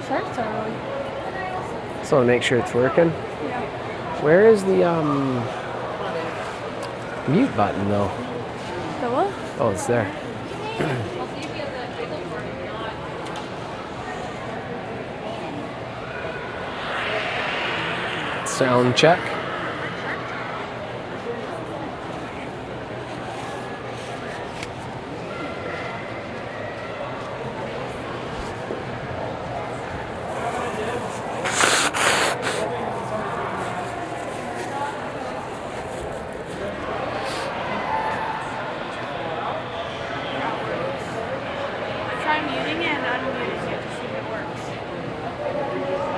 Sharks are on. Just want to make sure it's working. Yeah. Where is the mute button though? The what? Oh, it's there. Sound check. Try muting and unmuting it to see if it works.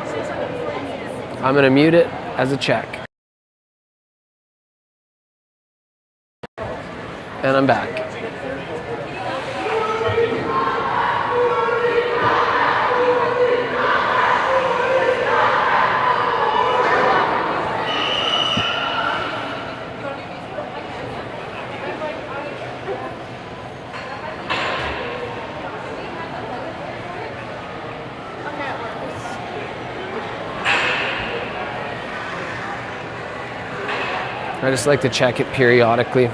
Say something before you mute it. I'm gonna mute it as a check. And I'm back. Okay, it works. I just like to check it periodically.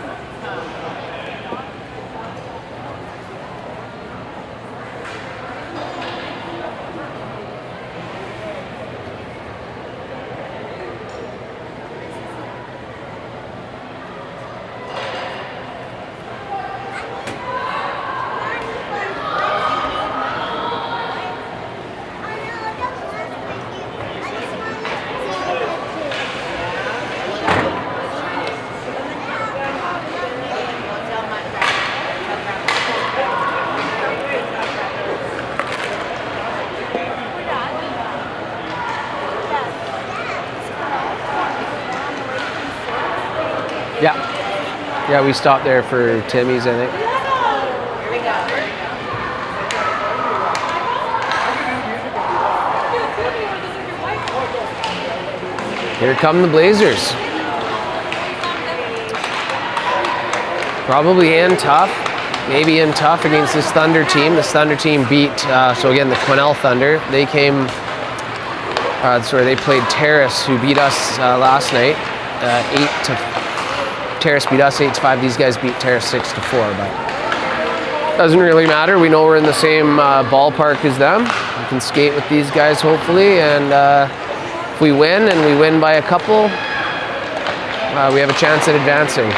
Yeah, we stopped there for Timmy's, I think. Here come the Blazers. Probably in tough, maybe in tough against this Thunder team. This Thunder team beat, so again, the Quesnel Thunder. They came, they played Terrace, who beat us last night, 8-5. Terrace beat us 8-5. These guys beat Terrace 6-4, but doesn't really matter. We know we're in the same ballpark as them. We can skate with these guys hopefully, and if we win and we win by a couple, we have a chance at advancing.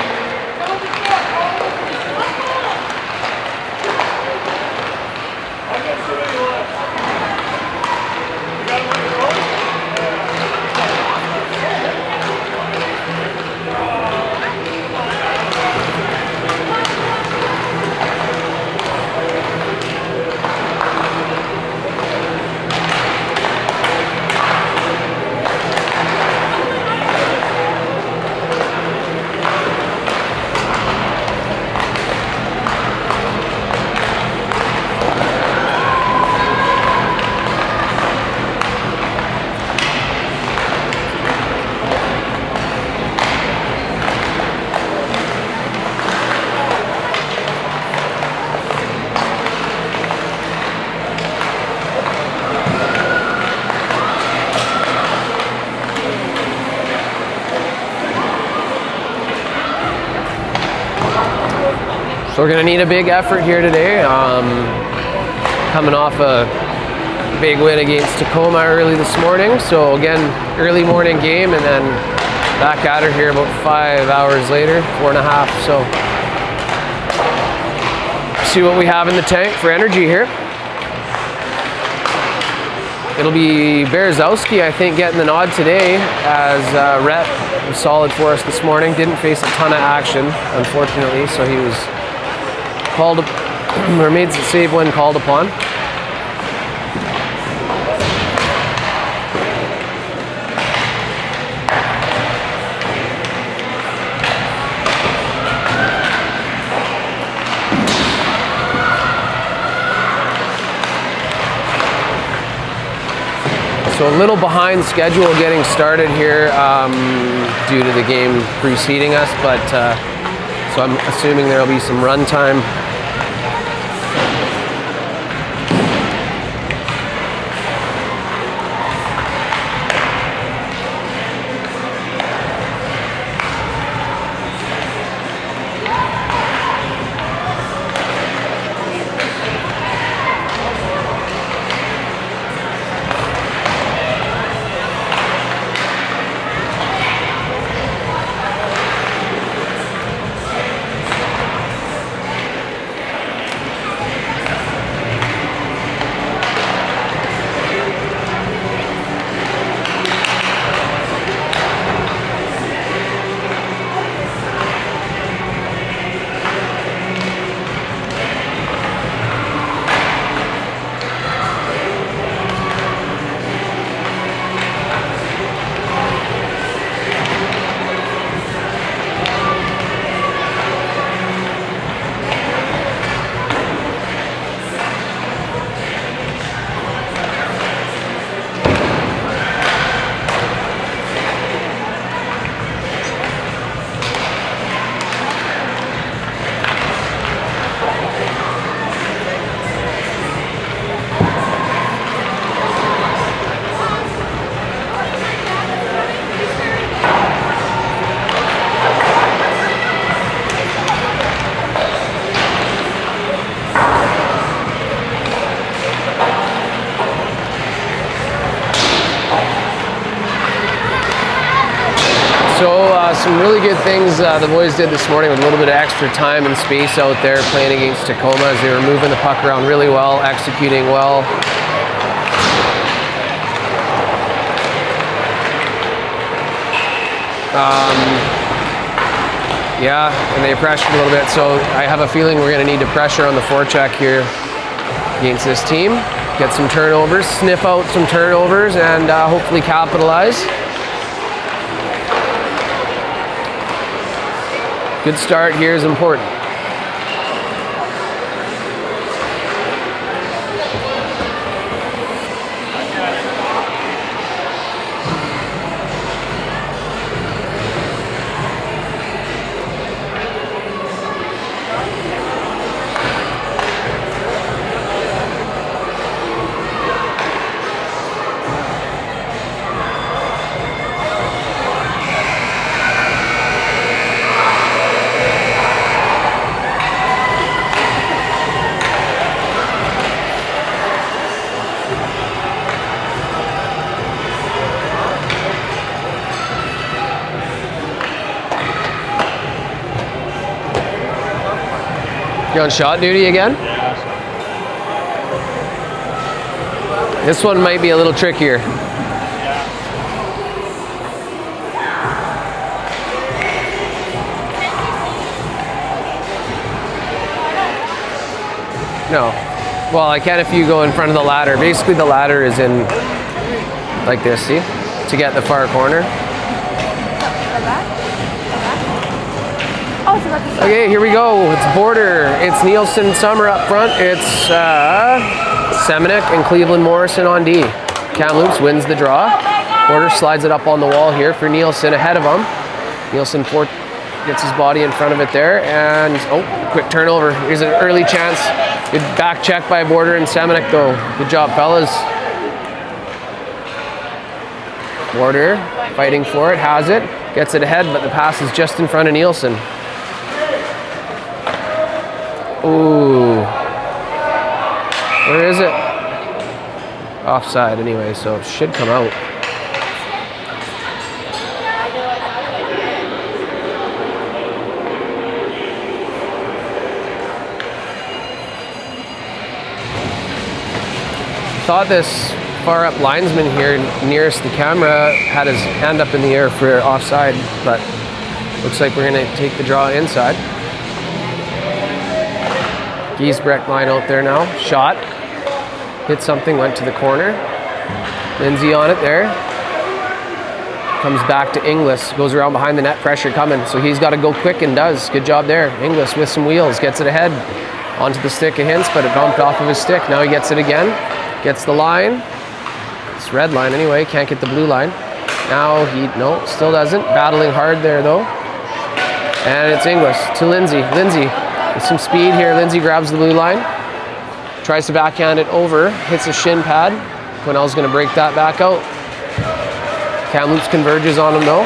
So we're going to need a big effort here today. Coming off a big win against Tacoma early this morning. So again, early morning game, and then back at her here about 5 hours later, 4.5. So see what we have in the tank for energy here. It'll be Berezowski, I think, getting the nod today, as Rhett was solid for us this morning. Didn't face a ton of action, unfortunately, so he was called or made the save when called upon. So a little behind schedule getting started here due to the game preceding us, but so I'm assuming there'll be some run time. Some really good things the boys did this morning with a little bit of extra time and space out there playing against Tacoma as they were moving the puck around really well, executing well. Yeah, and they pressured a little bit, so I have a feeling we're going to need to pressure on the forecheck here against this team. Get some turnovers, sniff out some turnovers, and hopefully capitalize. Good start here is important. You on shot duty again? This one might be a little trickier. No. Well, I can if you go in front of the ladder. Basically, the ladder is in like this, see? To get the far corner. Okay, here we go. It's Border. It's Nielsen Summer up front. It's Semenuk and Cleveland Morrison on D. Kamloops wins the draw. Border slides it up on the wall here for Nielsen ahead of him. Nielsen gets his body in front of it there, and quick turnover. Here's an early chance. Good back check by Border and Semenuk though. Good job, fellas. Border fighting for it, has it, gets it ahead, but the pass is just in front of Nielsen. Ooh. Where is it? Offside anyway, so it should come out. Thought this far up linesman here nearest the camera had his hand up in the air for offside, but looks like we're going to take the draw inside. Giesbrecht line out there now. Shot. Hit something, went to the corner. Lindsay on it there. Comes back to Inglis. Goes around behind the net. Pressure coming. So he's got to go quick and does. Good job there. Inglis with some wheels. Gets it ahead. Onto the stick of Hintz, but it bumped off of his stick. Now he gets it again. Gets the line. It's red line anyway. Can't get the blue line. Now no, still doesn't. Battling hard there though. And it's Inglis to Lindsay. Lindsay. With some speed here, Lindsay grabs the blue line, tries to backhand it over, hits a shin pad. Quesnel's going to break that back out. Kamloops converges on him though,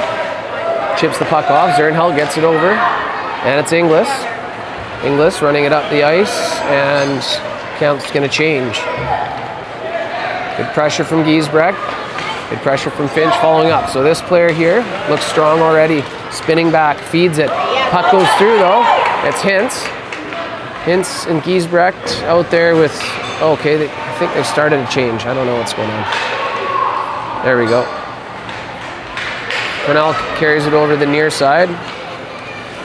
chips the puck off. Zernheld gets it over, and it's Inglis. Inglis running it up the ice, and Kamloops going to change. Good pressure from Giesbrecht. Good pressure from Finch following up. So this player here looks strong already. Spinning back, feeds it. Puck goes through though. It's Hintz. Hintz and Giesbrecht out there with, okay, I think they started a change. I don't know what's going on. There we go. Quesnel carries it over the near side.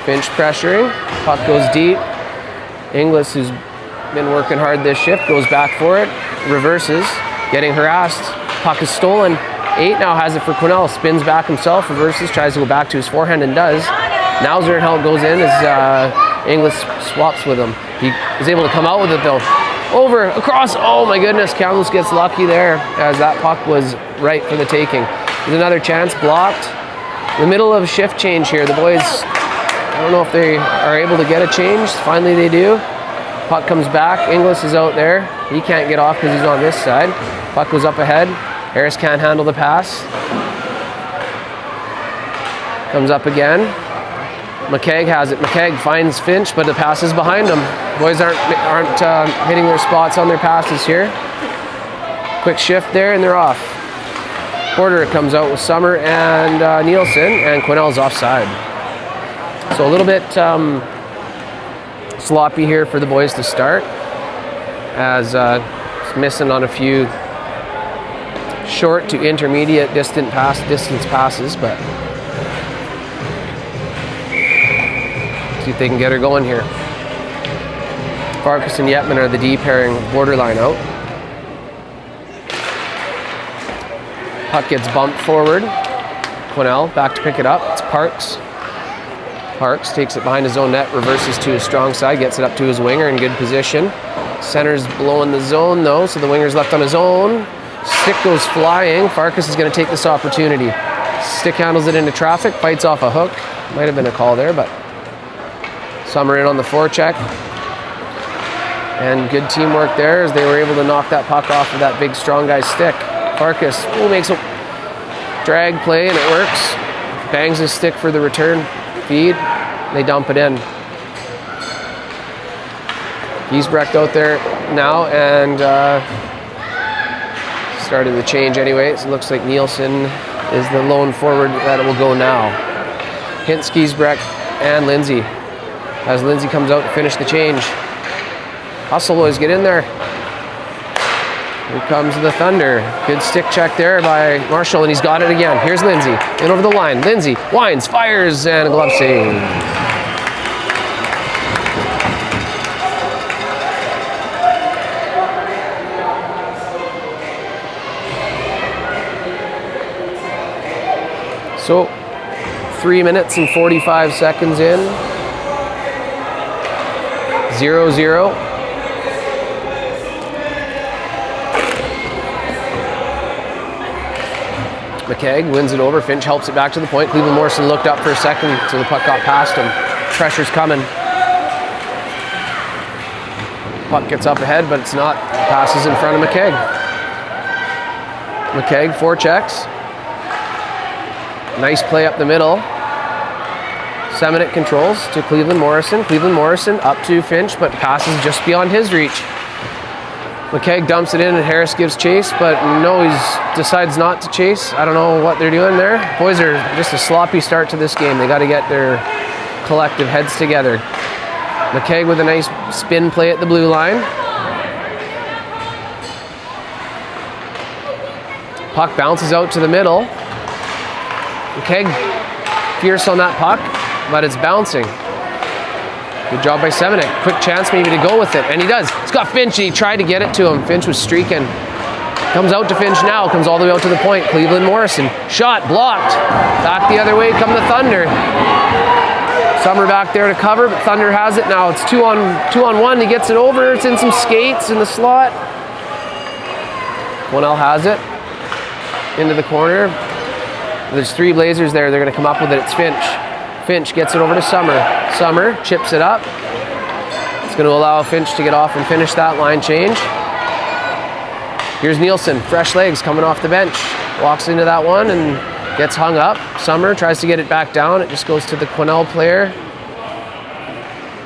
Finch pressuring. Puck goes deep. Inglis, who's been working hard this shift, goes back for it. Reverses. Getting harassed. Puck is stolen. 8 now has it for Quesnel. Spins back himself. Reverses. Tries to go back to his forehand and does. Now Zernheld goes in as Inglis swaps with him. He is able to come out with it though. Over, across, oh my goodness, Kamloops gets lucky there as that puck was right for the taking. There's another chance, blocked. In the middle of a shift change here, the boys, I don't know if they are able to get a change. Finally they do. Puck comes back, Inglis is out there. He can't get off because he's on this side. Puck goes up ahead. Harris can't handle the pass. Comes up again. McKegg has it. McKegg finds Finch, but the pass is behind him. Boys aren't hitting their spots on their passes here. Quick shift there, and they're off. Porter comes out with Summer and Nielsen, and Quesnel's offside. So a little bit sloppy here for the boys to start, as missing on a few short to intermediate distance passes, but see if they can get her going here. Farkas and Yetman are the D pairing, borderline out. Puck gets bumped forward. Quesnel back to pick it up. It's Parks. Parks takes it behind his own net, reverses to his strong side, gets it up to his winger in good position. Center's blowing the zone though, so the winger's left on his own. Stick goes flying. Farkas is going to take this opportunity. Stick handles it into traffic, fights off a hook. Might have been a call there, but Summer in on the forecheck. And good teamwork there as they were able to knock that puck off of that big strong guy's stick. Farkas makes a drag play and it works. Bangs his stick for the return feed. They dump it in. Giesbrecht out there now and started the change anyway. So it looks like Nielsen is the lone forward that it will go now. Hintz, Giesbrecht, and Lindsay. As Lindsay comes out to finish the change. Hustle, boys, get in there. Here comes the Thunder. Good stick check there by Marshall, and he's got it again. Here's Lindsay, in over the line. Lindsay winds, fires, and a glove save. So, 3 minutes and 45 seconds in. 0-0. McKegg wins it over. Finch helps it back to the point. Cleveland Morrison looked up for a second, so the puck got past him. Pressure's coming. Puck gets up ahead, but it's not. Passes in front of McKegg. McKegg forechecks. Nice play up the middle. Seminit controls to Cleveland Morrison. Cleveland Morrison up to Finch, but passes just beyond his reach. McKegg dumps it in and Harris gives chase, but no, he decides not to chase. I don't know what they're doing there. Boys are just a sloppy start to this game. They got to get their collective heads together. McKegg with a nice spin play at the blue line. Puck bounces out to the middle. McKegg fierce on that puck, but it's bouncing. Good job by Seminit. Quick chance maybe to go with it, and he does. He's got Finch, and he tried to get it to him. Finch was streaking. Comes out to Finch now, comes all the way out to the point. Cleveland Morrison, shot, blocked. Back the other way come the Thunder. Summer back there to cover, but Thunder has it now. It's two on one. He gets it over. It's in some skates in the slot. Quesnel has it into the corner. There's three Blazers there. They're going to come up with it. It's Finch. Finch gets it over to Summer. Summer chips it up. It's going to allow Finch to get off and finish that line change. Here's Nielsen, fresh legs coming off the bench. Walks into that one and gets hung up. Summer tries to get it back down. It just goes to the Quesnel player.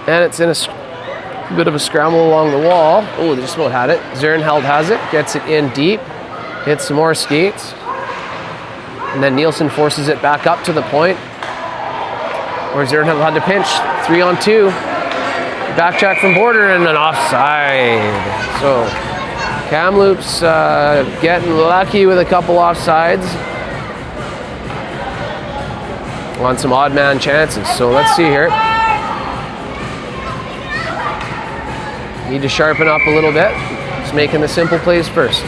And it's in a bit of a scramble along the wall. Oh, they just about had it. Zernheld has it, gets it in deep. Hits some more skates. And then Nielsen forces it back up to the point. Or Zernheld had to pinch. 3-on-2. Back check from Border and an offside. So Kamloops getting lucky with a couple offsides on some odd man chances. So let's see here. Need to sharpen up a little bit. Just making the simple plays first.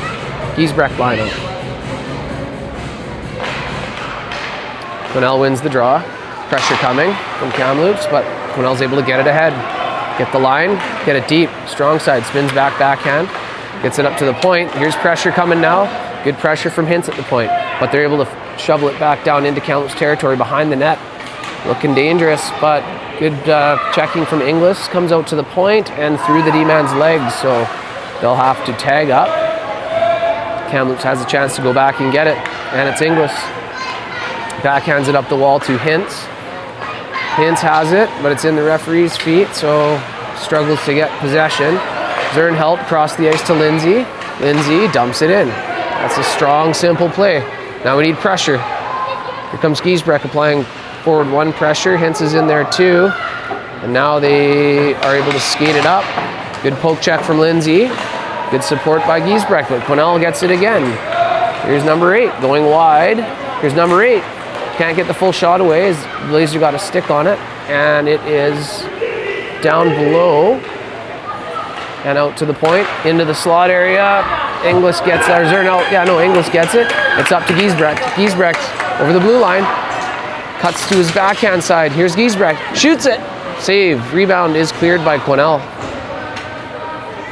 Giesbrecht lineup. Quesnel wins the draw. Pressure coming from Kamloops, but Quesnel's able to get it ahead. Get the line, get it deep. Strong side, spins back, backhand. Gets it up to the point. Here's pressure coming now. Good pressure from Hintz at the point, but they're able to shovel it back down into Kamloops territory behind the net. Looking dangerous, but good checking from Inglis. Comes out to the point and through the D-man's legs, so they'll have to tag up. Kamloops has a chance to go back and get it, and it's Inglis. Backhands it up the wall to Hintz. Hintz has it, but it's in the referee's feet, so struggles to get possession. Zernheld across the ice to Lindsay. Lindsay dumps it in. That's a strong, simple play. Now we need pressure. Here comes Giesbrecht applying forward 1 pressure. Hintz is in there too. And now they are able to skate it up. Good poke check from Lindsay. Good support by Giesbrecht, but Quesnel gets it again. Here's number 8 going wide. Here's number 8. Can't get the full shot away as Blazer got a stick on it. And it is down below and out to the point, into the slot area. Inglis gets it, Inglis gets it. It's up to Giesbrecht. Giesbrecht over the blue line. Cuts to his backhand side. Here's Giesbrecht. Shoots it. Save. Rebound is cleared by Quesnel.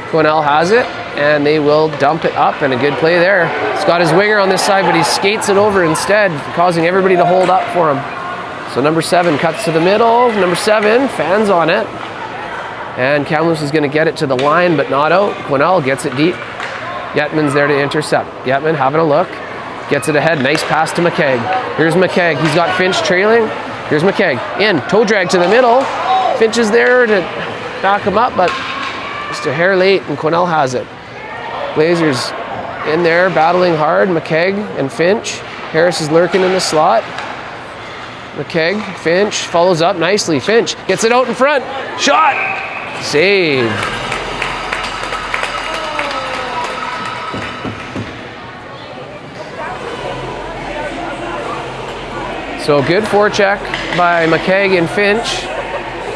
Quesnel has it, and they will dump it up, and a good play there. He's got his winger on this side, but he skates it over instead, causing everybody to hold up for him. So number 7 cuts to the middle. Number 7 fans on it. And Kamloops is going to get it to the line, but not out. Quesnel gets it deep. Yetman's there to intercept. Yetman having a look. Gets it ahead. Nice pass to McKegg. Here's McKegg. He's got Finch trailing. Here's McKegg. In. Toe drag to the middle. Finch is there to back him up, but just a hair late, and Quesnel has it. Blazers in there battling hard. McKegg and Finch. Harris is lurking in the slot. McKegg, Finch follows up nicely. Finch gets it out in front. Shot! Save. So good forecheck by McKegg and Finch,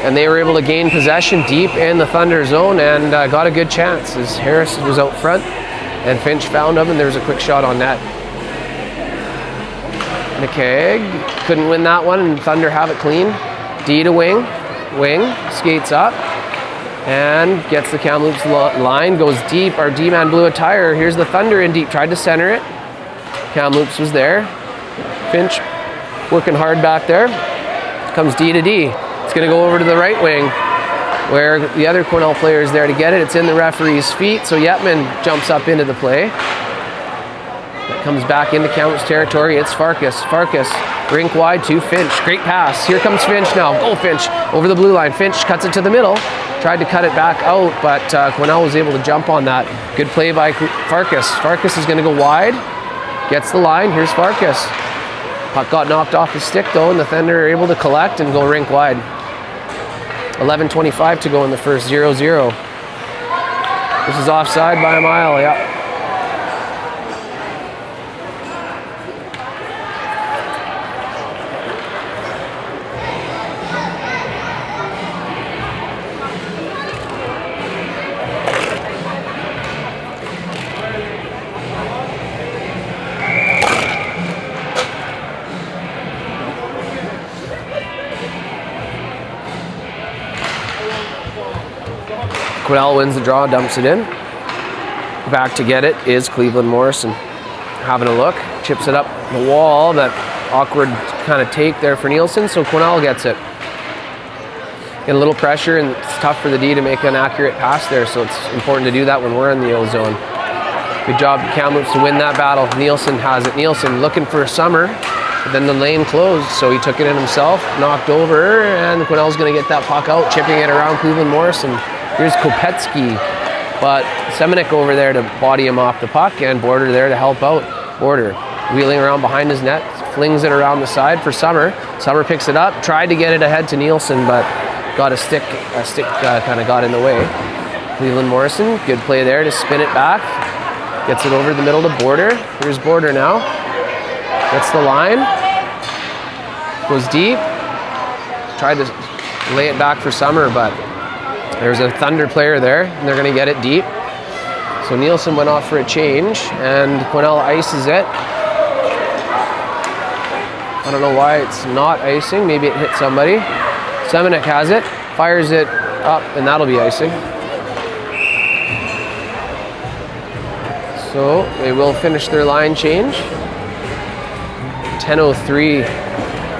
and they were able to gain possession deep in the Thunder zone and got a good chance as Harris was out front and Finch found him, and there was a quick shot on net. McKegg couldn't win that one, and Thunder have it clean. D to wing. Wing skates up and gets the Kamloops line, goes deep. Our D-man blew a tire. Here's the Thunder in deep, tried to center it. Kamloops was there. Finch working hard back there. Comes D to D. It's going to go over to the right wing where the other Quesnel player is there to get it. It's in the referee's feet, so Yetman jumps up into the play. That comes back into Kamloops territory. It's Farkas. Farkas, rink wide to Finch. Great pass. Here comes Finch now. Go Finch. Over the blue line. Finch cuts it to the middle. Tried to cut it back out, but Quesnel was able to jump on that. Good play by Farkas. Farkas is going to go wide. Gets the line. Here's Farkas. Puck got knocked off his stick though, and the Thunder are able to collect and go rink wide. 11:25 to go in the first. 0-0. This is offside by a mile. Yeah. Quesnel wins the draw, dumps it in. Back to get it is Cleveland Morrison. Having a look, chips it up the wall. That awkward kind of take there for Nielsen, so Quesnel gets it. Get a little pressure, and it's tough for the D to make an accurate pass there, so it's important to do that when we're in the O zone. Good job to Kamloops to win that battle. Nielsen has it. Nielsen looking for a Summer, but then the lane closed, so he took it in himself, knocked over, and Quesnel's going to get that puck out, chipping it around Cleveland Morrison. Here's Kopetsky, but Semenik over there to body him off the puck, and Border there to help out. Border wheeling around behind his net, flings it around the side for Summer. Summer picks it up, tried to get it ahead to Nielsen, but got a stick kind of got in the way. Cleveland Morrison, good play there to spin it back. Gets it over the middle to Border. Here's Border now. Gets the line. Goes deep. Tried to lay it back for Summer, but there's a Thunder player there, and they're going to get it deep. So Nielsen went off for a change, and Quesnel ices it. I don't know why it's not icing. Maybe it hit somebody. Semenik has it, fires it up, and that'll be icing. So they will finish their line change. 10:03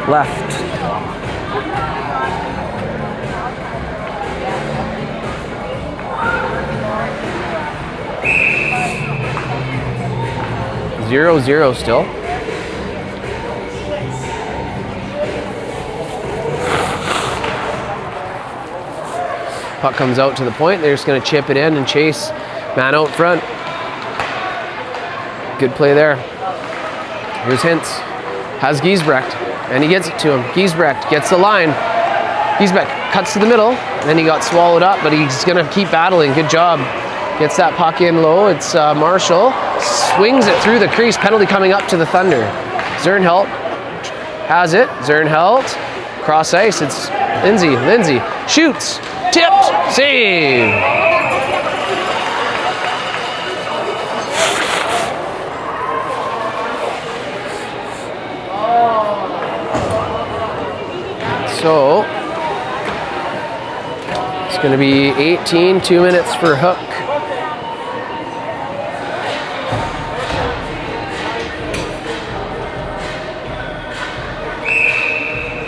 left. Zero still. Puck comes out to the point. They're just going to chip it in and chase man out front. Good play there. Here's Hintz. Has Giesbrecht, and he gets it to him. Giesbrecht gets the line. Giesbrecht cuts to the middle, and then he got swallowed up, but he's going to keep battling. Good job. Gets that puck in low. It's Marshall. Swings it through the crease. Penalty coming up to the Thunder. Zernhelt has it. Zernhelt. Cross ice. It's Lindsay. Lindsay shoots. Tipped. Save. So it's going to be 18, 2 minutes for Hook.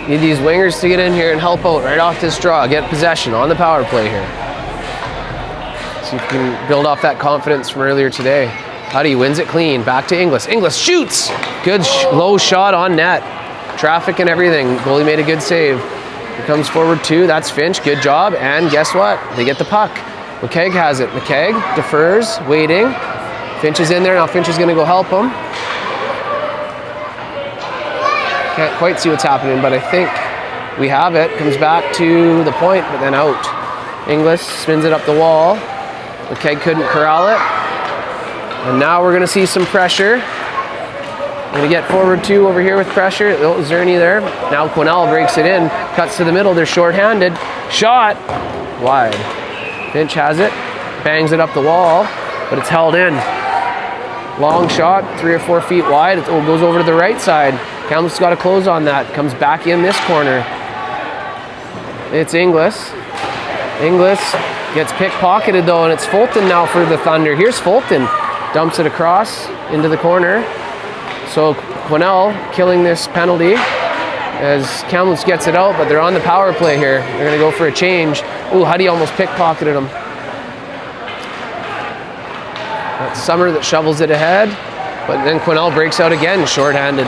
Need these wingers to get in here and help out right off this draw. Get possession on the power play here. See if you can build off that confidence from earlier today. Huddy wins it clean. Back to Inglis. Inglis shoots. Good low shot on net. Traffic and everything. Goalie made a good save. Here comes forward 2. That's Finch. Good job. And guess what? They get the puck. McKegg has it. McKegg defers. Waiting. Finch is in there. Now Finch is going to go help him. Can't quite see what's happening, but I think we have it. Comes back to the point, but then out. Inglis spins it up the wall. McKegg couldn't corral it. And now we're going to see some pressure. Going to get forward 2 over here with pressure. Oh, Zerny there. Now Quesnel breaks it in. Cuts to the middle. They're shorthanded. Shot. Wide. Finch has it. Bangs it up the wall, but it's held in. Long shot. 3 or 4 feet wide. It goes over to the right side. Kamloops got to close on that. Comes back in this corner. It's Inglis. Inglis gets pickpocketed though, and it's Fulton now for the Thunder. Here's Fulton. Dumps it across into the corner. So Quesnel killing this penalty as Kamloops gets it out, but they're on the power play here. They're going to go for a change. Ooh, Huddy almost pickpocketed him. That's Summer that shovels it ahead, but then Quesnel breaks out again, shorthanded.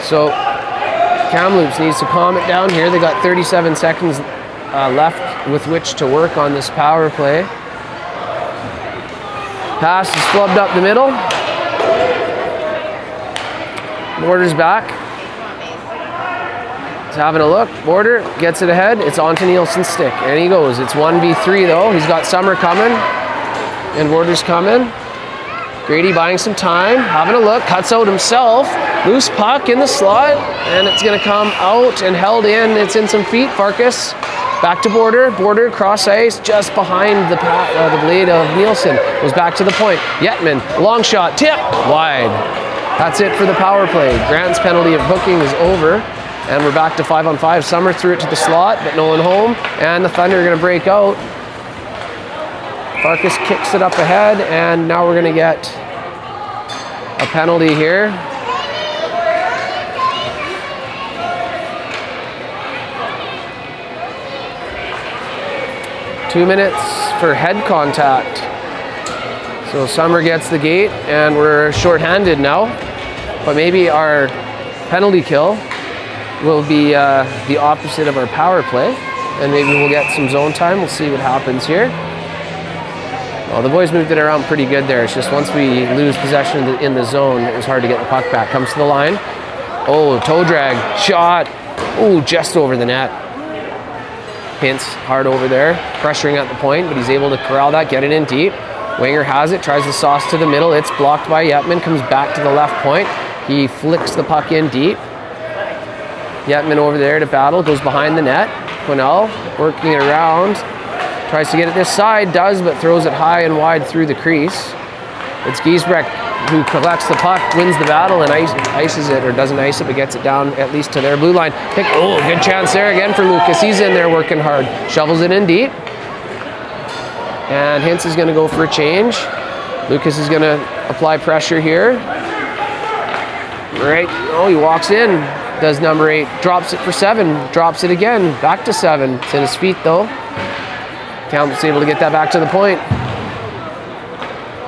So Kamloops needs to calm it down here. They got 37 seconds left with which to work on this power play. Pass is flubbed up the middle. Border's back. He's having a look. Border gets it ahead. It's onto Nielsen's stick. And he goes. It's 1v3 though. He's got Summer coming. And Border's coming. Grady buying some time. Having a look. Cuts out himself. Loose puck in the slot. And it's going to come out and held in. It's in some feet. Farkas back to Border. Border cross ice just behind the blade of Nielsen. Goes back to the point. Yetman. Long shot. Tip. Wide. That's it for the power play. Grant's penalty of hooking is over. And we're back to 5-on-5. Summer threw it to the slot, but no one home. And the Thunder are going to break out. Farkas kicks it up ahead, and now we're going to get a penalty here. Two minutes for head contact. So Summer gets the gate, and we're shorthanded now. But maybe our penalty kill will be the opposite of our power play, and maybe we'll get some zone time. We'll see what happens here. Well, the boys moved it around pretty good there. It's just once we lose possession in the zone, it was hard to get the puck back. Comes to the line. Oh, toe drag. Shot. Oh, just over the net. Hintz hard over there. Pressuring at the point, but he's able to corral that, get it in deep. Winger has it, tries to sauce to the middle. It's blocked by Yetman. Comes back to the left point. He flicks the puck in deep. Yetman over there to battle. Goes behind the net. Quesnel working it around. Tries to get it this side, does, but throws it high and wide through the crease. It's Giesbrecht who collects the puck, wins the battle, and ices it, or doesn't ice it, but gets it down at least to their blue line. Oh, good chance there again for Lucas. He's in there working hard. Shovels it in deep. And Hintz is going to go for a change. Lucas is going to apply pressure here. Right. Oh, he walks in. Does number 8. Drops it for 7. Drops it again. Back to 7. It's in his feet, though. Campbell's able to get that back to the point.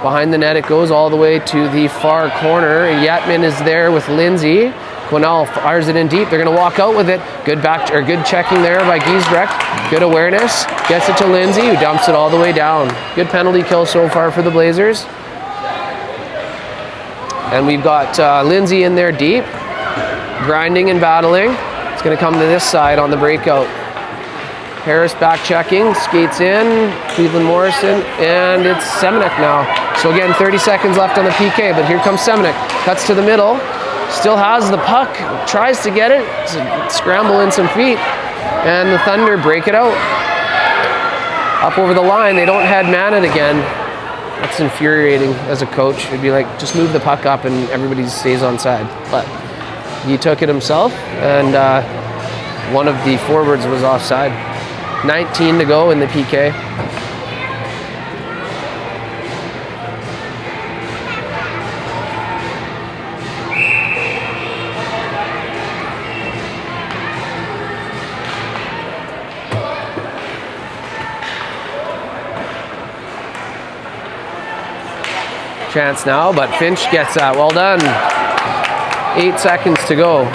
Behind the net it goes all the way to the far corner. Yetman is there with Lindsay. Quesnel fires it in deep. They're going to walk out with it. Good checking there by Giesbrecht. Good awareness. Gets it to Lindsay, who dumps it all the way down. Good penalty kill so far for the Blazers. And we've got Lindsay in there deep, grinding and battling. It's going to come to this side on the breakout. Harris back checking, skates in, Cleveland Morrison, and it's Semenik now. So again, 30 seconds left on the PK, but here comes Semenik. Cuts to the middle, still has the puck, tries to get it, scramble in some feet, and the Thunder break it out. Up over the line, they don't head man it again. That's infuriating as a coach. It'd be like, just move the puck up and everybody stays on side. But he took it himself, and one of the forwards was offside. 19 to go in the PK. Chance now, but Finch gets that. Well done. 8 seconds to go.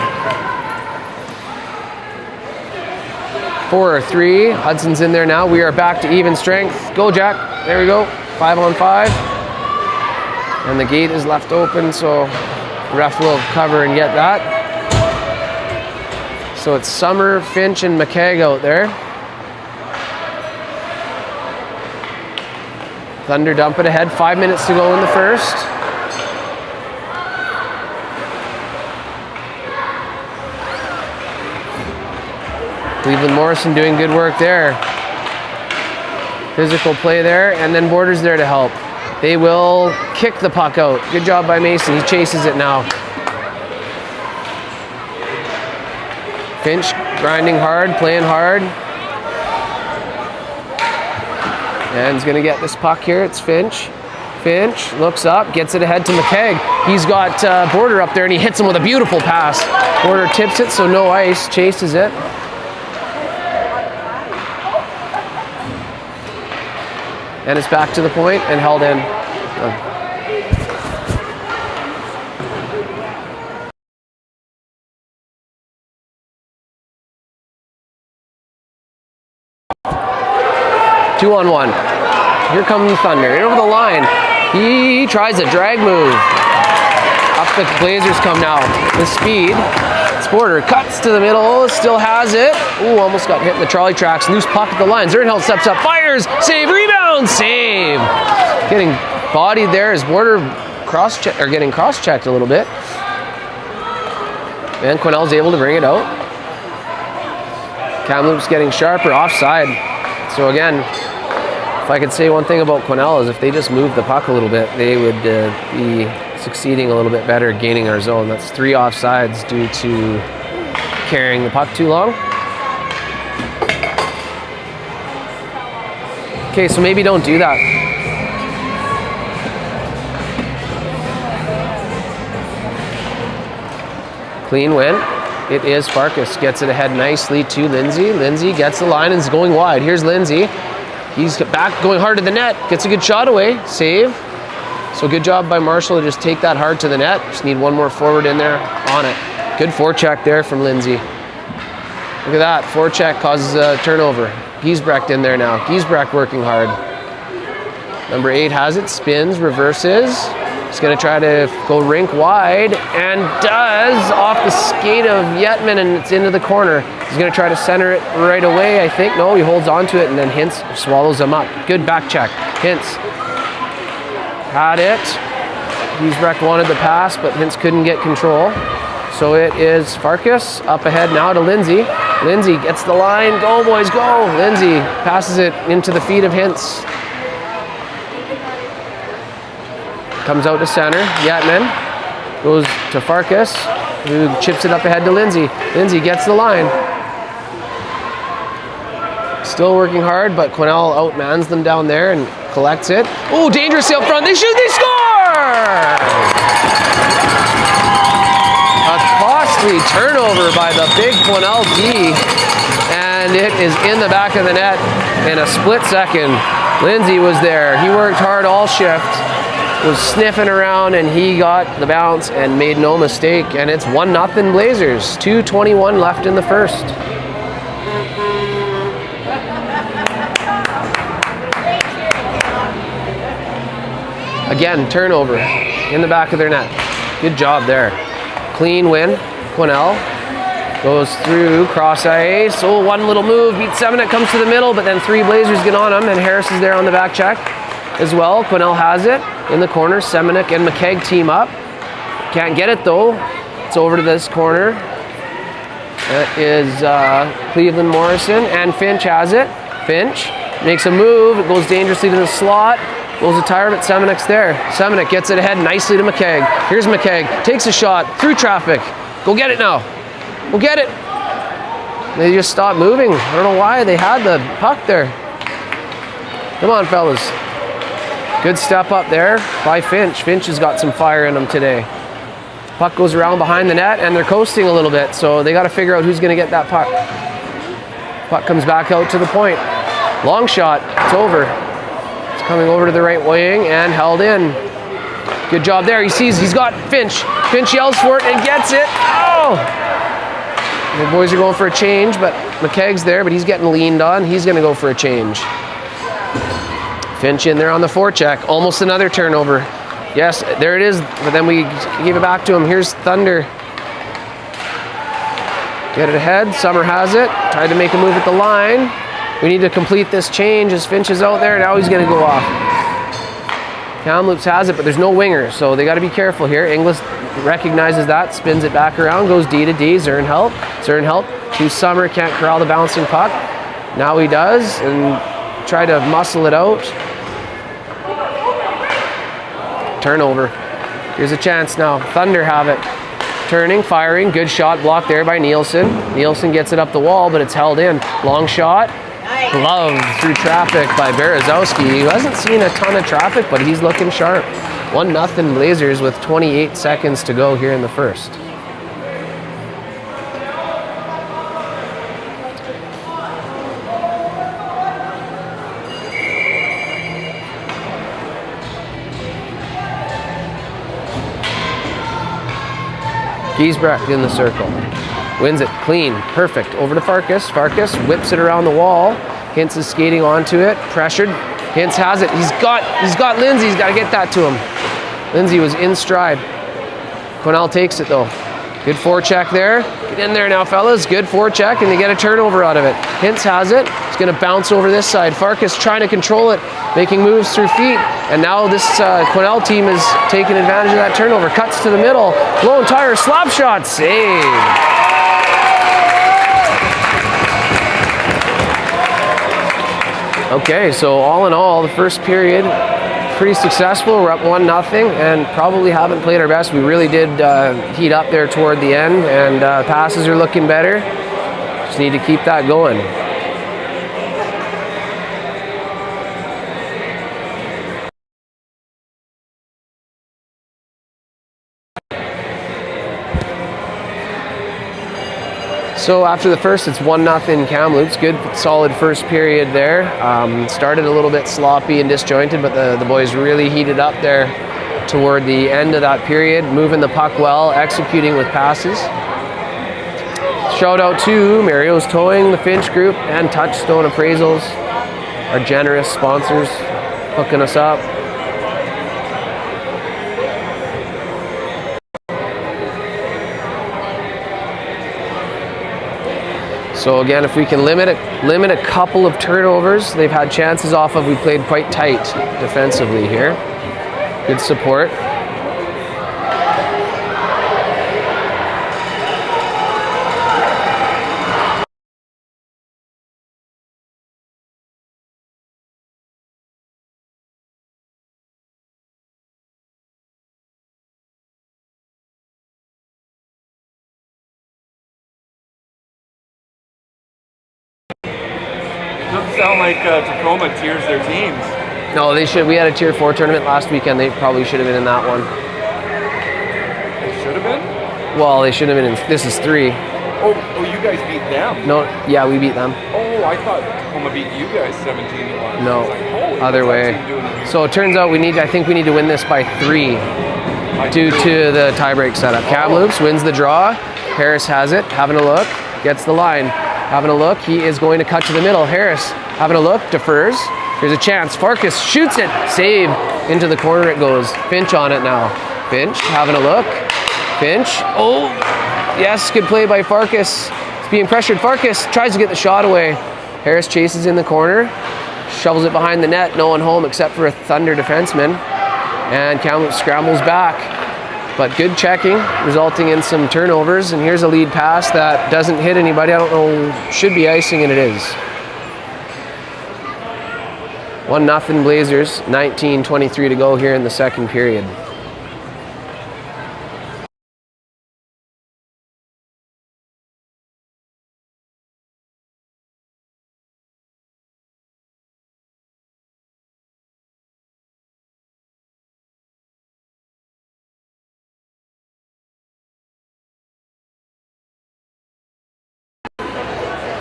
4-3. Hudson's in there now. We are back to even strength. Go, Jack. There we go. 5-on-5. And the gate is left open, so the ref will cover and get that. So it's Summer, Finch, and McKegg out there. Thunder dump it ahead. 5 minutes to go in the first. Cleveland Morrison doing good work there. Physical play there, and then Borders there to help. They will kick the puck out. Good job by Mason. He chases it now. Finch grinding hard, playing hard. And he's going to get this puck here. It's Finch. Finch looks up, gets it ahead to McKegg. He's got Border up there, and he hits him with a beautiful pass. Border tips it, so no ice. Chases it. And it's back to the point and held in. Two on one. Here comes Thunder. In over the line. He tries a drag move. Up the Blazers come now. The speed. Sporter cuts to the middle. Still has it. Ooh, almost got hit in the trolley tracks. Loose puck at the line. Zernheld steps up. Fires. Save. Rebound. Save. Getting bodied there as Border getting cross-checked a little bit. And Quesnel's able to bring it out. Kamloops getting sharper. Offside. So again, if I could say one thing about Quesnel is if they just moved the puck a little bit, they would be succeeding a little bit better gaining our zone. That's 3 offsides due to carrying the puck too long. Okay, so maybe don't do that. Clean win. It is Farkas. Gets it ahead nicely to Lindsay. Lindsay gets the line and is going wide. Here's Lindsay. He's back going hard to the net. Gets a good shot away. Save. So good job by Marshall to just take that hard to the net. Just need one more forward in there on it. Good forecheck there from Lindsay. Look at that. Forecheck causes a turnover. Giesbrecht in there now. Giesbrecht working hard. Number 8 has it. Spins. Reverses. He's going to try to go rink wide and does off the skate of Yetman, and it's into the corner. He's going to try to center it right away, I think. No, he holds on to it, and then Hintz swallows him up. Good back check. Hintz had it. Giesbrecht wanted the pass, but Hintz couldn't get control. So it is Farkas up ahead now to Lindsay. Lindsay gets the line. Go, boys, go. Lindsay passes it into the feet of Hintz. Comes out to center. Yatman goes to Farkas, who chips it up ahead to Lindsay. Lindsay gets the line. Still working hard, but Quesnel outmans them down there and collects it. Oh, dangerous up front. They shoot, they score! A costly turnover by the big Quesnel D, and it is in the back of the net in a split second. Lindsay was there. He worked hard all shift. Was sniffing around, and he got the bounce and made no mistake, and it's 1-0 Blazers. 2:21 left in the first. Again, turnover in the back of their net. Good job there. Clean win. Quesnel goes through, cross ice. Oh, one little move, beats Seminuk, comes to the middle, but then 3 Blazers get on him, and Harris is there on the back check as well. Quesnel has it in the corner. Seminuk and McKegg team up. Can't get it though. It's over to this corner. That is Cleveland Morrison, and Finch has it. Finch makes a move, it goes dangerously to the slot. Goes a tire, but Seminuk's there. Seminuk gets it ahead nicely to McKegg. Here's McKegg, takes a shot through traffic. Go get it now. Go get it. They just stopped moving. I don't know why. They had the puck there. Come on, fellas. Good step up there by Finch. Finch has got some fire in him today. Puck goes around behind the net, and they're coasting a little bit, so they got to figure out who's going to get that puck. Puck comes back out to the point. Long shot. It's over. It's coming over to the right wing and held in. Good job there. He sees he's got Finch. Finch yells for it and gets it. Oh! The boys are going for a change, but McKegg's there, but he's getting leaned on. He's going to go for a change. Finch in there on the forecheck. Almost another turnover. Yes, there it is, but then we give it back to him. Here's Thunder. Get it ahead. Summer has it. Tried to make a move at the line. We need to complete this change as Finch is out there. Now he's going to go off. Kamloops has it, but there's no winger, so they got to be careful here. Inglis recognizes that, spins it back around, goes D to D. Zern help to Summer, can't corral the bouncing puck. Now he does, and try to muscle it out. Turnover. Here's a chance now. Thunder have it. Turning, firing, good shot blocked there by Nielsen. Nielsen gets it up the wall, but it's held in. Long shot. Glove through traffic by Berezowski, who hasn't seen a ton of traffic, but he's looking sharp. 1-0 Blazers with 28 seconds to go here in the first. Giesbrecht in the circle. Wins it clean, perfect. Over to Farkas. Farkas whips it around the wall. Hintz is skating onto it, pressured. Hintz has it. He's got Lindsay. He's got to get that to him. Lindsay was in stride. Quesnel takes it though. Good forecheck there. Get in there now, fellas. Good forecheck, and they get a turnover out of it. Hintz has it. It's going to bounce over this side. Farkas trying to control it, making moves through feet. And now this Quesnel team is taking advantage of that turnover. Cuts to the middle. Blown tire, slap shot, save. Okay, so all in all, the first period, pretty successful. We're up 1-0 and probably haven't played our best. We really did heat up there toward the end, and passes are looking better. Just need to keep that going. So after the first, it's 1-0 Kamloops. Good, solid first period there. Started a little bit sloppy and disjointed, but the boys really heated up there toward the end of that period, moving the puck well, executing with passes. Shout out to Mario's Towing, the Finch Group, and Touchstone Appraisals, our generous sponsors, hooking us up. So again, if we can limit a couple of turnovers, they've had chances off of. We played quite tight defensively here. Good support. Doesn't sound like Tacoma tiers their teams. No, they should. We had a Tier 4 tournament last weekend. They probably should have been in that one. They should have been? Well, they should have been in. This is 3. Oh, you guys beat them? No, yeah, we beat them. Oh, I thought Tacoma beat you guys 17-1. No, Like, other way. So it turns out I think we need to win this by 3 due to the tiebreak setup. Kamloops wins the draw. Harris has it, having a look, gets the line. Having a look, he is going to cut to the middle. Harris having a look, defers. Here's a chance. Farkas shoots it. Save. Into the corner it goes. Finch on it now. Finch having a look. Finch. Oh, yes, good play by Farkas. He's being pressured. Farkas tries to get the shot away. Harris chases in the corner, shovels it behind the net. No one home except for a Thunder defenseman. And Kamloops scrambles back. But good checking, resulting in some turnovers. And here's a lead pass that doesn't hit anybody. I don't know, should be icing, and it is. 1-0 Blazers, 19:23 to go here in the second period.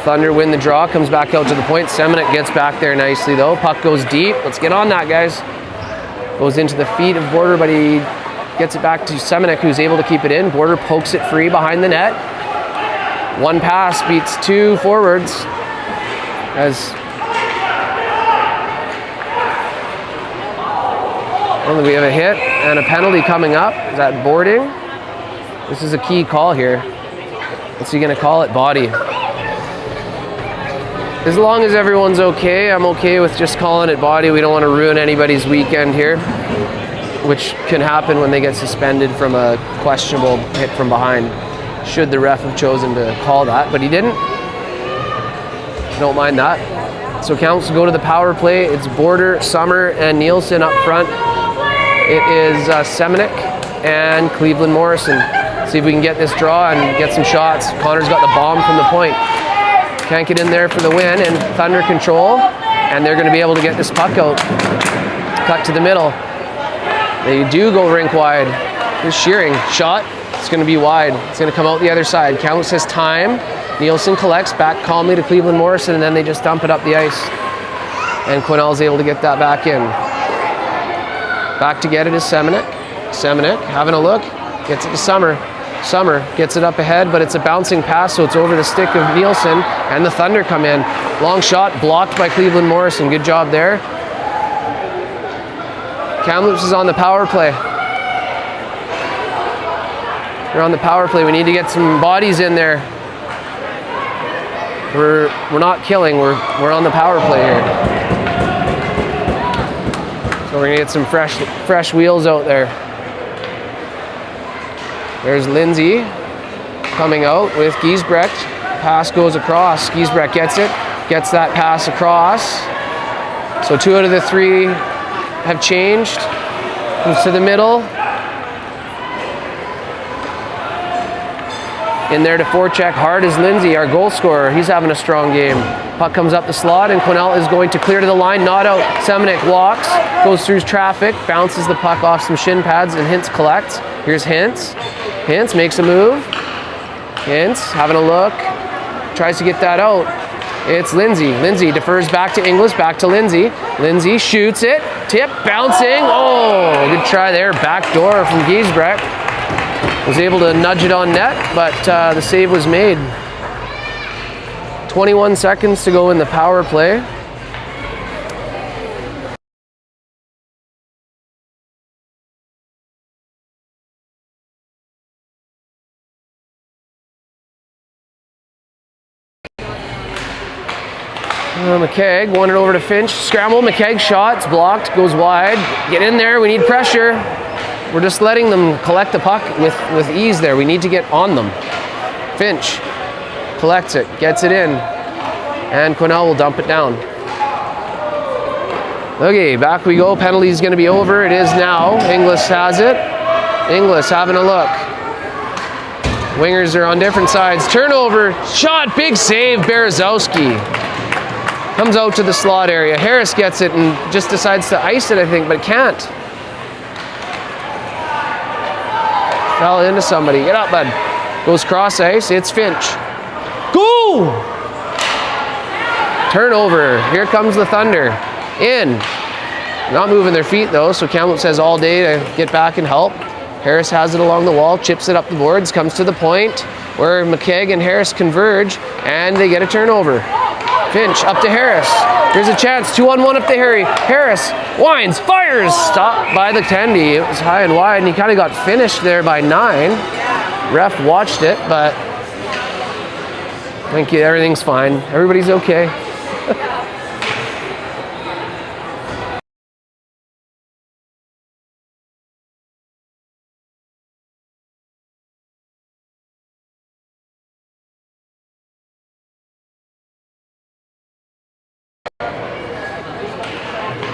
Thunder win the draw, comes back out to the point. Semenuk gets back there nicely though. Puck goes deep. Let's get on that, guys. Goes into the feet of Border, but he gets it back to Semenuk, who's able to keep it in. Border pokes it free behind the net. One pass beats two forwards. As I don't think we have a hit and a penalty coming up. Is that boarding? This is a key call here. What's he gonna call it? Body. As long as everyone's okay, I'm okay with just calling it body. We don't want to ruin anybody's weekend here, which can happen when they get suspended from a questionable hit from behind, should the ref have chosen to call that, but he didn't. Don't mind that. So Kamloops go to the power play. It's Border, Summer, and Nielsen up front. It is Semenuk and Cleveland Morrison. See if we can get this draw and get some shots. Connor's got the bomb from the point. Can't get in there for the win, and Thunder control, and they're going to be able to get this puck out. Cut to the middle. They do go rink wide. Here's Shearing. Shot. It's going to be wide. It's going to come out the other side. Kamloops has time. Nielsen collects back calmly to Cleveland Morrison, and then they just dump it up the ice. And Quesnel's able to get that back in. Back to get it is Semenuk. Semenuk having a look. Gets it to Summer. Summer gets it up ahead, but it's a bouncing pass, so it's over the stick of Nielsen, and the Thunder come in. Long shot blocked by Cleveland Morrison. Good job there. Kamloops is on the power play. We're on the power play. We need to get some bodies in there. We're not killing. We're on the power play here. So we're gonna get some fresh wheels out there. There's Lindsay coming out with Giesbrecht. Pass goes across. Giesbrecht gets it, gets that pass across. So 2 out of the 3 have changed. Comes to the middle. In there to forecheck hard is Lindsay, our goal scorer. He's having a strong game. Puck comes up the slot, and Quesnel is going to clear to the line. Not out. Semenuk walks, goes through traffic, bounces the puck off some shin pads, and Hintz collects. Here's Hintz. Hintz makes a move. Hintz having a look. Tries to get that out. It's Lindsay. Lindsay defers back to Inglis, back to Lindsay. Lindsay shoots it. Tip, bouncing. Oh, good try there. Back door from Giesbrecht. Was able to nudge it on net, but the save was made. 21 seconds to go in the power play. McKegg won it over to Finch. Scramble, McKegg shots, blocked, goes wide. Get in there, we need pressure. We're just letting them collect the puck with ease there. We need to get on them. Finch collects it, gets it in, and Quesnel will dump it down. Okay, back we go. Penalty's going to be over. It is now. Inglis has it. Inglis having a look. Wingers are on different sides. Turnover, shot, big save, Berezowski. Comes out to the slot area. Harris gets it and just decides to ice it, I think, but can't. Fell into somebody. Get up, bud. Goes cross ice. It's Finch. Go! Turnover. Here comes the Thunder. In. Not moving their feet, though, so Kamloops has all day to get back and help. Harris has it along the wall, chips it up the boards, comes to the point where McKegg and Harris converge, and they get a turnover. Finch up to Harris. Here's a chance. 2-on-1 up to Harry. Harris winds, fires. Stopped by the tendy. It was high and wide, and he kind of got finished there by 9. Ref watched it, but thank you. Everything's fine. Everybody's okay.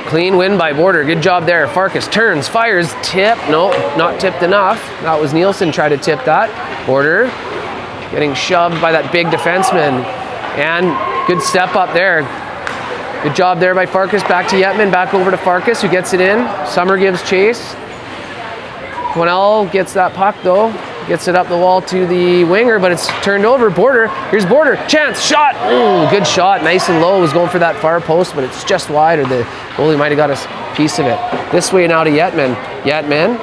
Clean win by Border. Good job there. Farkas turns, fires, tip. No, not tipped enough. That was Nielsen trying to tip that. Border getting shoved by that big defenseman. And good step up there. Good job there by Farkas. Back to Yetman. Back over to Farkas, who gets it in. Summer gives chase. Quesnel gets that puck though. Gets it up the wall to the winger, but it's turned over. Border. Here's Border. Chance. Shot. Ooh, good shot. Nice and low. Was going for that far post, but it's just wide, or the goalie might have got a piece of it. This way now to Yetman. Yetman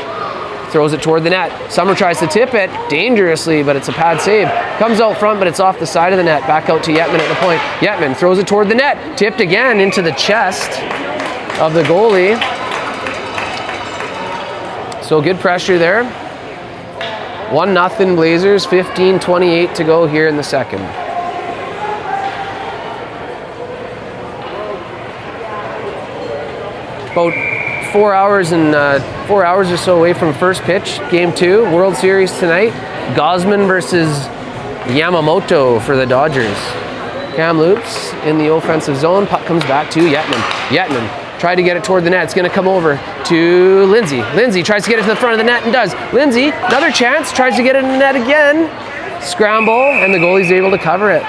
throws it toward the net. Summer tries to tip it dangerously, but it's a pad save. Comes out front, but it's off the side of the net. Back out to Yetman at the point. Yetman throws it toward the net. Tipped again into the chest of the goalie. So good pressure there. 1-0 Blazers, 15:28 to go here in the second. About 4 hours or so away from first pitch, Game 2, World Series tonight. Gosman versus Yamamoto for the Dodgers. Kamloops in the offensive zone. Puck comes back to Yetman. Yetman tried to get it toward the net. It's going to come over to Lindsay. Lindsay tries to get it to the front of the net and does. Lindsay, another chance, tries to get it in the net again. Scramble, and the goalie's able to cover it.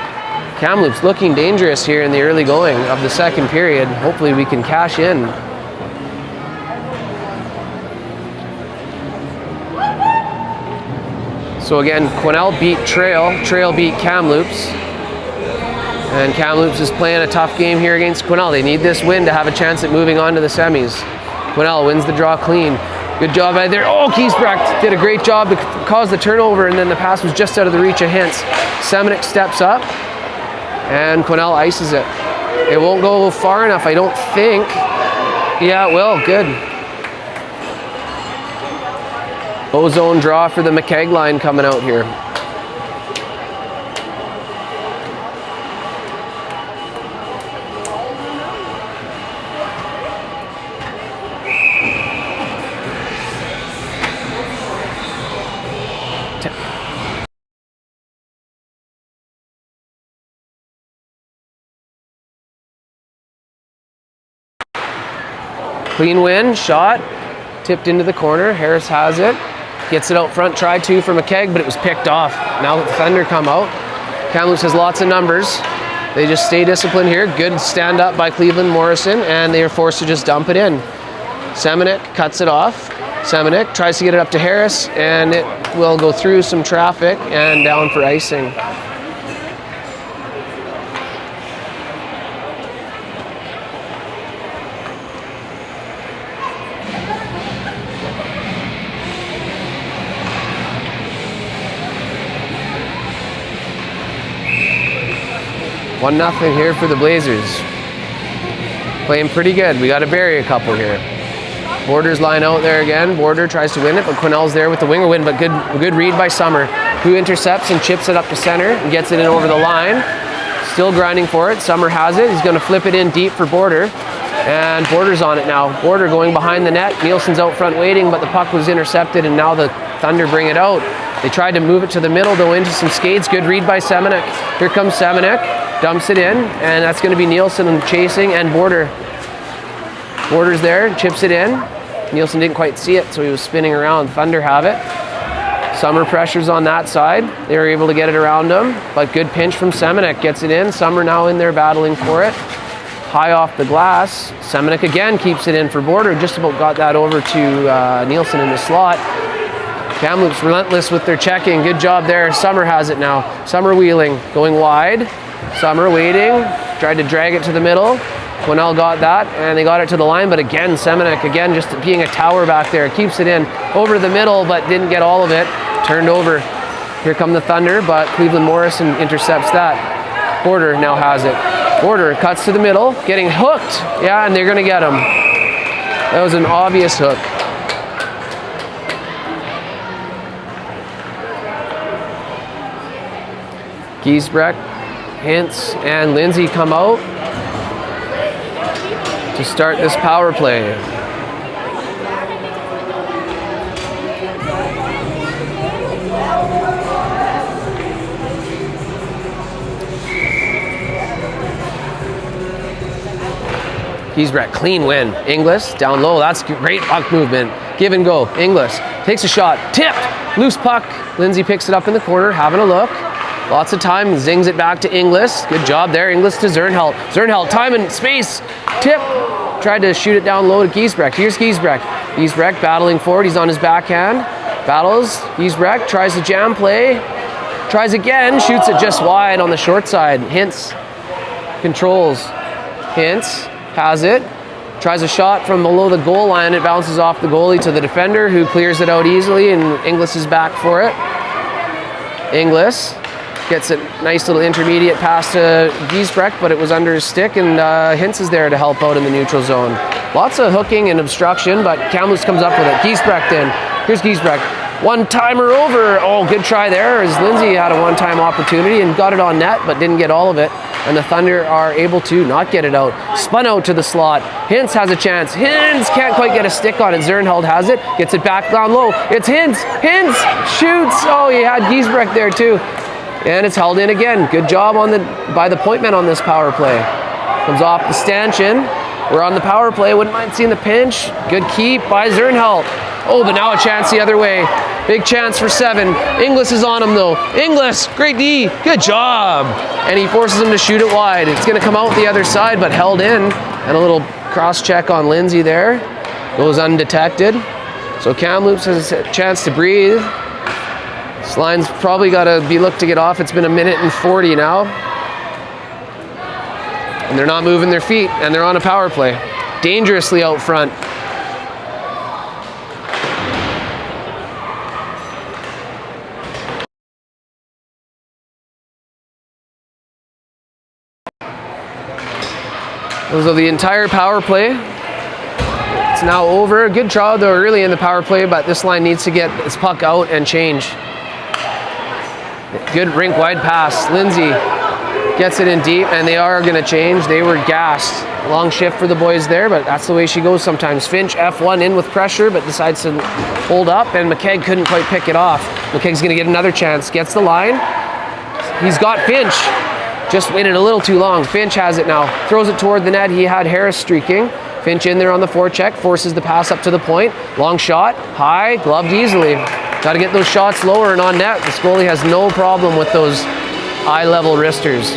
Kamloops looking dangerous here in the early going of the second period. Hopefully we can cash in. So again, Quesnel beat Trail. Trail beat Kamloops. And Kamloops is playing a tough game here against Quesnel. They need this win to have a chance at moving on to the semis. Quesnel wins the draw clean. Good job by there. Oh, Kiesbrecht did a great job to cause the turnover, and then the pass was just out of the reach of Hintz. Semenuk steps up, and Quesnel ices it. It won't go far enough, I don't think. Yeah, it will. Good. Ozone draw for the McKegg line coming out here. Clean win, shot, tipped into the corner. Harris has it, gets it out front, tried to for McKegg, but it was picked off. Now that the Thunder come out, Kamloops has lots of numbers. They just stay disciplined here. Good stand up by Cleveland Morrison, and they are forced to just dump it in. Semenuk cuts it off. Semenuk tries to get it up to Harris, and it will go through some traffic and down for icing. One nothing here for the Blazers. Playing pretty good. We got to bury a couple here. Border's line out there again. Border tries to win it, but Quesnel's there with the winger win, but good read by Summer, who intercepts and chips it up to center and gets it in over the line. Still grinding for it. Summer has it. He's going to flip it in deep for Border, and Border's on it now. Border going behind the net. Nielsen's out front waiting, but the puck was intercepted, and now the Thunder bring it out. They tried to move it to the middle, though, into some skates. Good read by Semenuk. Here comes Semenuk. Dumps it in, and that's going to be Nielsen chasing, and Border. Border's there, chips it in. Nielsen didn't quite see it, so he was spinning around. Thunder have it. Summer pressures on that side. They were able to get it around him, but good pinch from Semenuk. Gets it in. Summer now in there battling for it. High off the glass. Semenuk again keeps it in for Border. Just about got that over to Nielsen in the slot. Kamloops relentless with their checking. Good job there. Summer has it now. Summer wheeling, going wide. Summer waiting, tried to drag it to the middle. Quesnel got that, and they got it to the line, but again, Semenuk, again, just being a tower back there, keeps it in over to the middle, but didn't get all of it. Turned over. Here come the Thunder, but Cleveland Morrison intercepts that. Border now has it. Porter cuts to the middle, getting hooked. Yeah, and they're going to get him. That was an obvious hook. Giesbrecht, Hintz, and Lindsay come out to start this power play. Giesbrecht, clean win. Inglis, down low. That's great puck movement. Give and go. Inglis takes a shot. Tipped. Loose puck. Lindsay picks it up in the corner, having a look. Lots of time. Zings it back to Inglis. Good job there. Inglis to Zernhelt. Zernhelt, time and space. Tip. Tried to shoot it down low to Giesbrecht. Here's Giesbrecht. Giesbrecht battling forward. He's on his backhand. Battles. Giesbrecht tries to jam play. Tries again. Shoots it just wide on the short side. Hintz controls. Hintz has it, tries a shot from below the goal line. It bounces off the goalie to the defender, who clears it out easily, and Inglis is back for it. Inglis gets a nice little intermediate pass to Giesbrecht, but it was under his stick, and Hintz is there to help out in the neutral zone. Lots of hooking and obstruction, but Kamloops comes up with it. Giesbrecht in. Here's Giesbrecht. One-timer over. Oh, good try there, as Lindsay had a one-time opportunity and got it on net, but didn't get all of it. And the Thunder are able to not get it out. Spun out to the slot. Hintz has a chance. Hintz can't quite get a stick on it. Zernheld has it. Gets it back down low. It's Hintz. Hintz shoots. Oh, he had Giesbrecht there too. And it's held in again. Good job by the point men on this power play. Comes off the stanchion. We're on the power play. Wouldn't mind seeing the pinch. Good keep by Zernheld. Oh, but now a chance the other way. Big chance for 7. Inglis is on him though. Inglis, great D, good job. And he forces him to shoot it wide. It's gonna come out the other side, but held in. And a little cross check on Lindsay there. Goes undetected. So Kamloops has a chance to breathe. This line's probably gotta be looked to get off. It's been 1:40 now. And they're not moving their feet, and they're on a power play. Dangerously out front. So the entire power play, it's now over. Good draw though early in the power play, but this line needs to get its puck out and change. Good rink wide pass. Lindsay gets it in deep, and they are going to change. They were gassed. Long shift for the boys there, but that's the way she goes sometimes. Finch, F1 in with pressure, but decides to hold up, and McKegg couldn't quite pick it off. McKegg's going to get another chance. Gets the line. He's got Finch. Just waited a little too long. Finch has it now. Throws it toward the net. He had Harris streaking. Finch in there on the forecheck. Forces the pass up to the point. Long shot. High. Gloved easily. Got to get those shots lower and on net. The goalie has no problem with those eye-level wristers.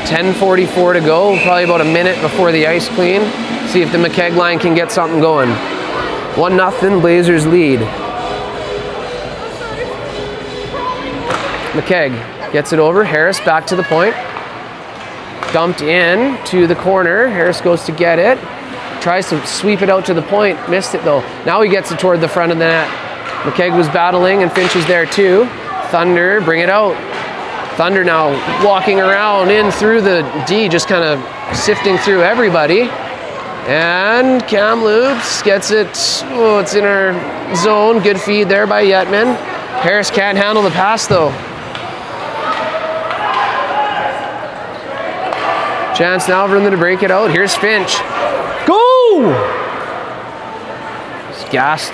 .10:44 to go. Probably about a minute before the ice clean. See if the McKegg line can get something going. 1-0 Blazers lead. McKegg gets it over. Harris back to the point. Dumped in to the corner. Harris goes to get it. Tries to sweep it out to the point. Missed it though. Now he gets it toward the front of the net. McKegg was battling, and Finch is there too. Thunder bring it out. Thunder now walking around in through the D, just kind of sifting through everybody. And Kamloops gets it. Oh, it's in our zone. Good feed there by Yetman. Harris can't handle the pass though. Chance now for them to break it out. Here's Finch. Go! He's gassed.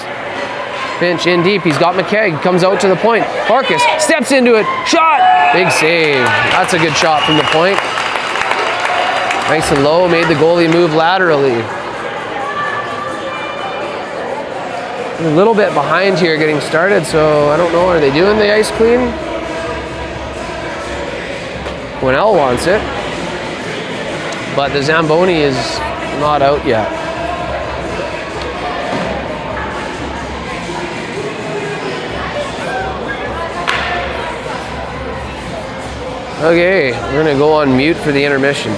Finch in deep. He's got McKegg. Comes out to the point. Farkas steps into it. Shot! Big save. That's a good shot from the point. Nice and low, made the goalie move laterally. A little bit behind here getting started, so I don't know, are they doing the ice clean? Quesnel wants it, but the Zamboni is not out yet. Okay, we're gonna go on mute for the intermission.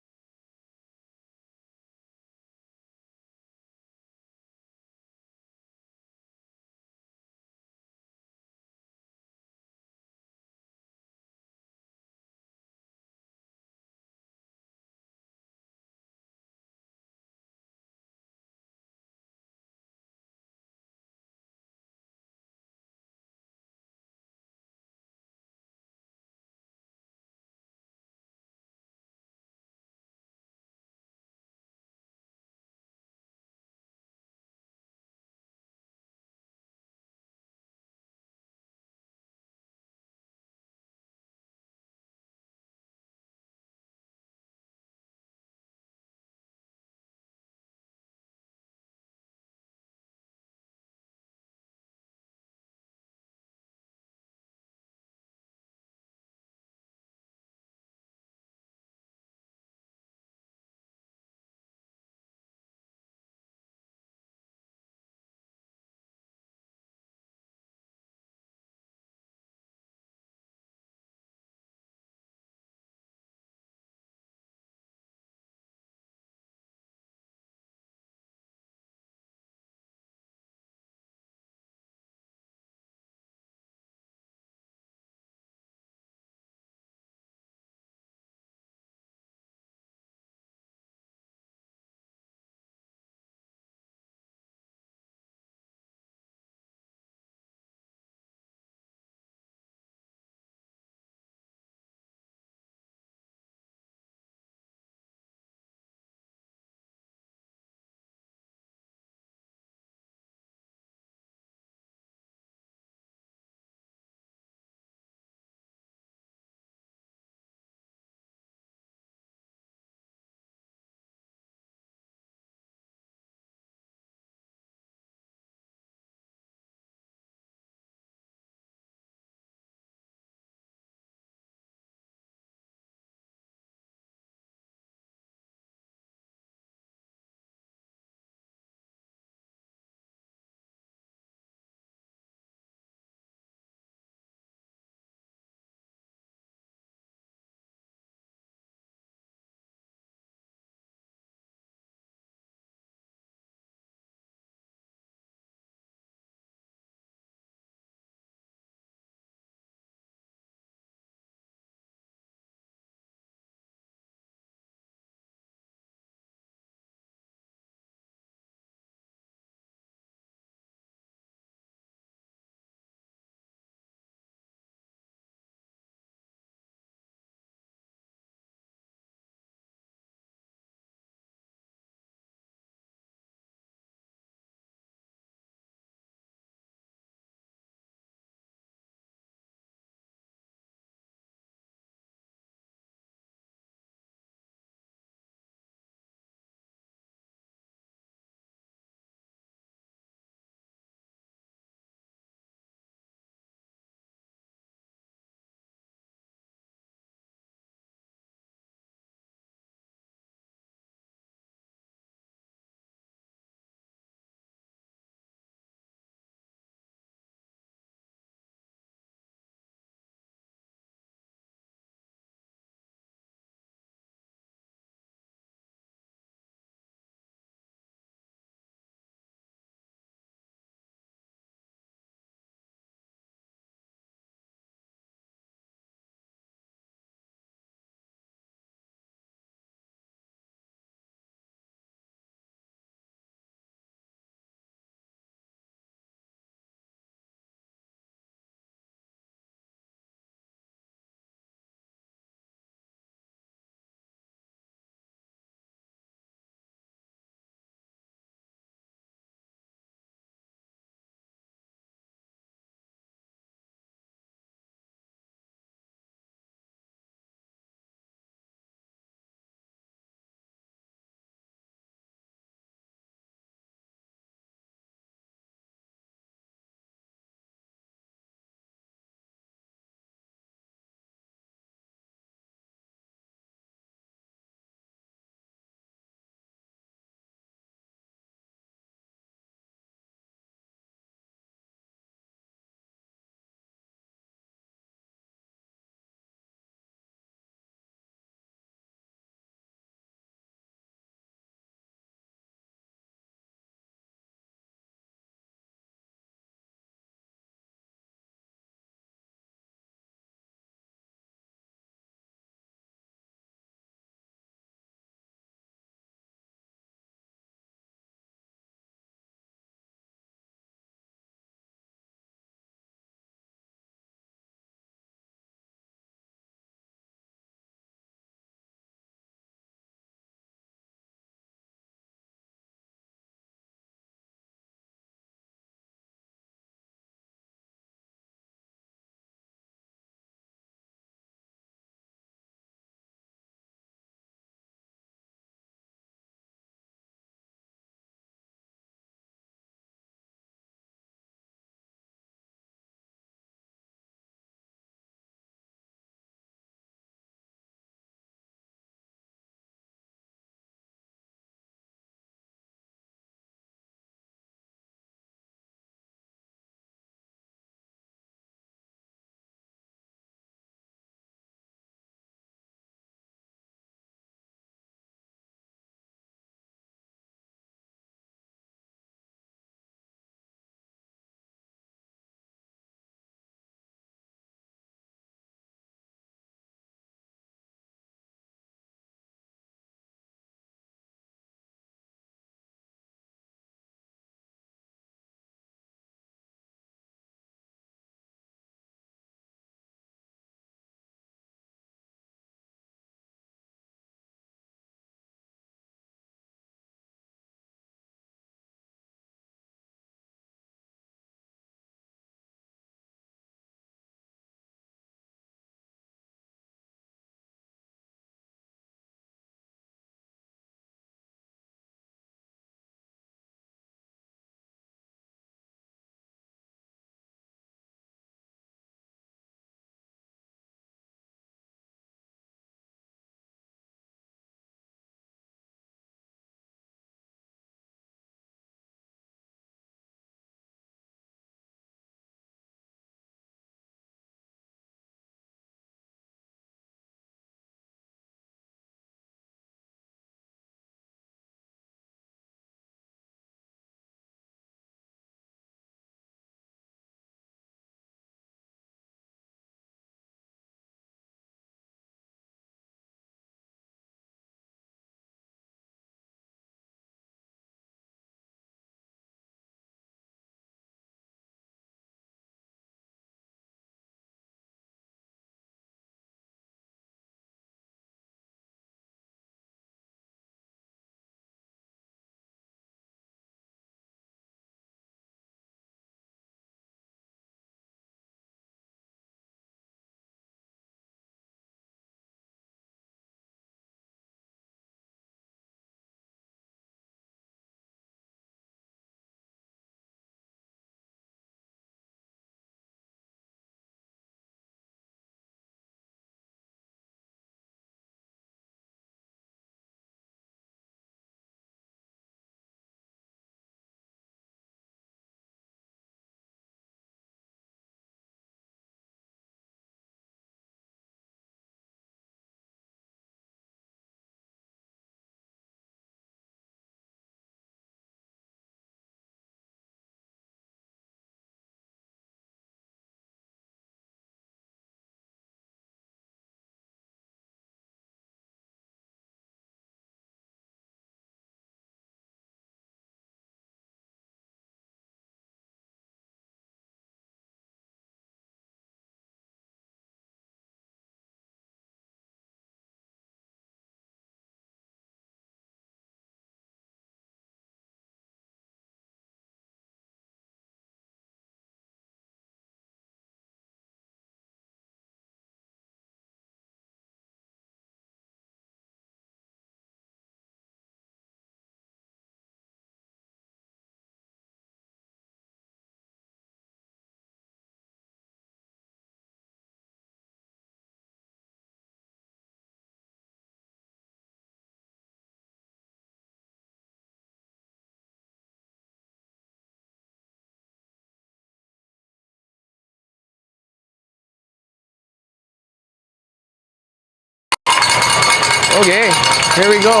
Okay, here we go.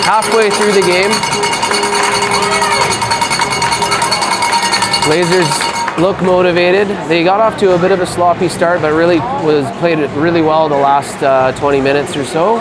Halfway through the game. Blazers look motivated. They got off to a bit of a sloppy start, but really played it really well the last 20 minutes or so.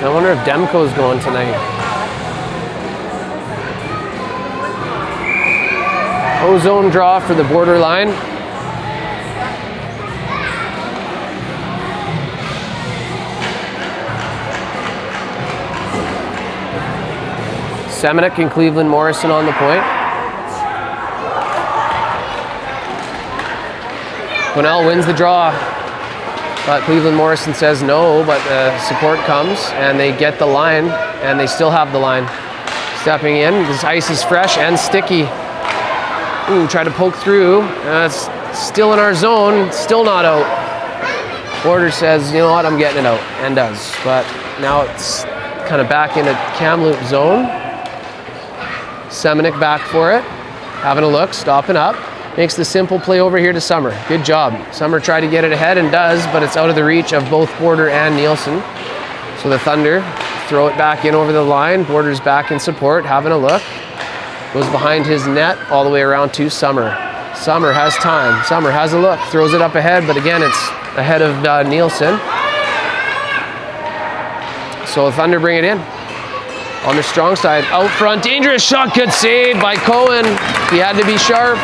I wonder if Demko's going tonight. O-zone draw for the borderline. Semenuk and Cleveland Morrison on the point. Quesnel wins the draw. But Cleveland Morrison says no, but support comes and they get the line and they still have the line. Stepping in, this ice is fresh and sticky. Ooh, try to poke through. It's still in our zone, still not out. Border says, you know what, I'm getting it out, and does. But now it's kind of back into Kamloops zone. Semenuk back for it, having a look, stopping up. Makes the simple play over here to Summer. Good job. Summer tried to get it ahead and does, but it's out of the reach of both Border and Nielsen. So the Thunder throw it back in over the line. Border's back in support, having a look. Goes behind his net all the way around to Summer. Summer has time. Summer has a look, throws it up ahead, but again, it's ahead of Nielsen. So the Thunder bring it in. On the strong side, out front, dangerous shot, good save by Cohen. He had to be sharp.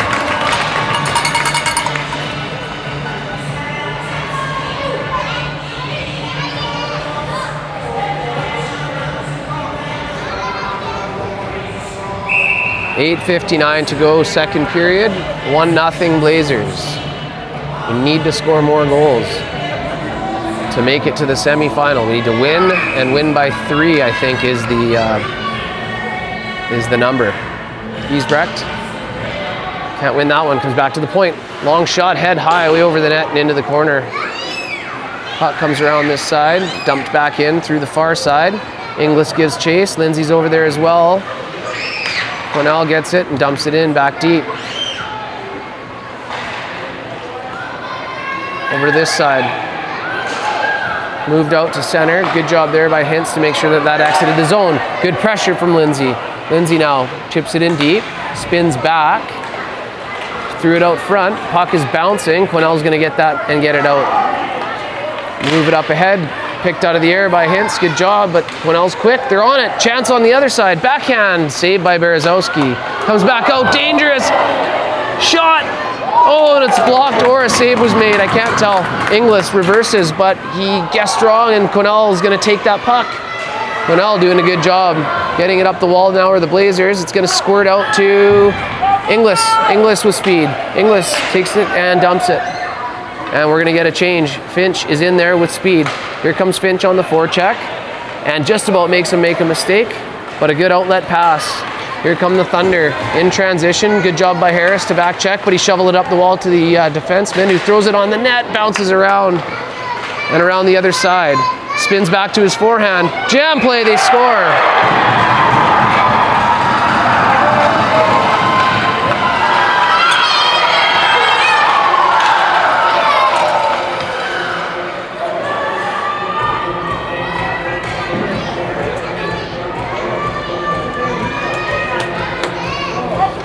.8:59 to go, second period. 1-0 Blazers. We need to score more goals to make it to the semifinal. We need to win, and win by 3, I think, is the number. Giesbrecht can't win that one, comes back to the point. Long shot, head high, way over the net and into the corner. Puck comes around this side, dumped back in through the far side. Inglis gives chase, Lindsay's over there as well. Quesnel gets it and dumps it in back deep. Over to this side. Moved out to center. Good job there by Hintz to make sure that exited the zone. Good pressure from Lindsay. Lindsay now chips it in deep, spins back, threw it out front. Puck is bouncing. Quesnel's going to get that and get it out. Move it up ahead. Picked out of the air by Hintz. Good job, but Quesnel's quick. They're on it. Chance on the other side. Backhand. Saved by Berezowski. Comes back out. Dangerous. Shot. Oh, and it's blocked or a save was made. I can't tell. Inglis reverses, but he guessed wrong, and Quesnel is going to take that puck. Quesnel doing a good job. Getting it up the wall now are the Blazers. It's going to squirt out to Inglis. Inglis with speed. Inglis takes it and dumps it. And we're going to get a change. Finch is in there with speed. Here comes Finch on the forecheck and just about makes him make a mistake, but a good outlet pass. Here come the Thunder in transition. Good job by Harris to back check, but he shoveled it up the wall to the defenseman, who throws it on the net, bounces around and around the other side. Spins back to his forehand. Jam play, they score.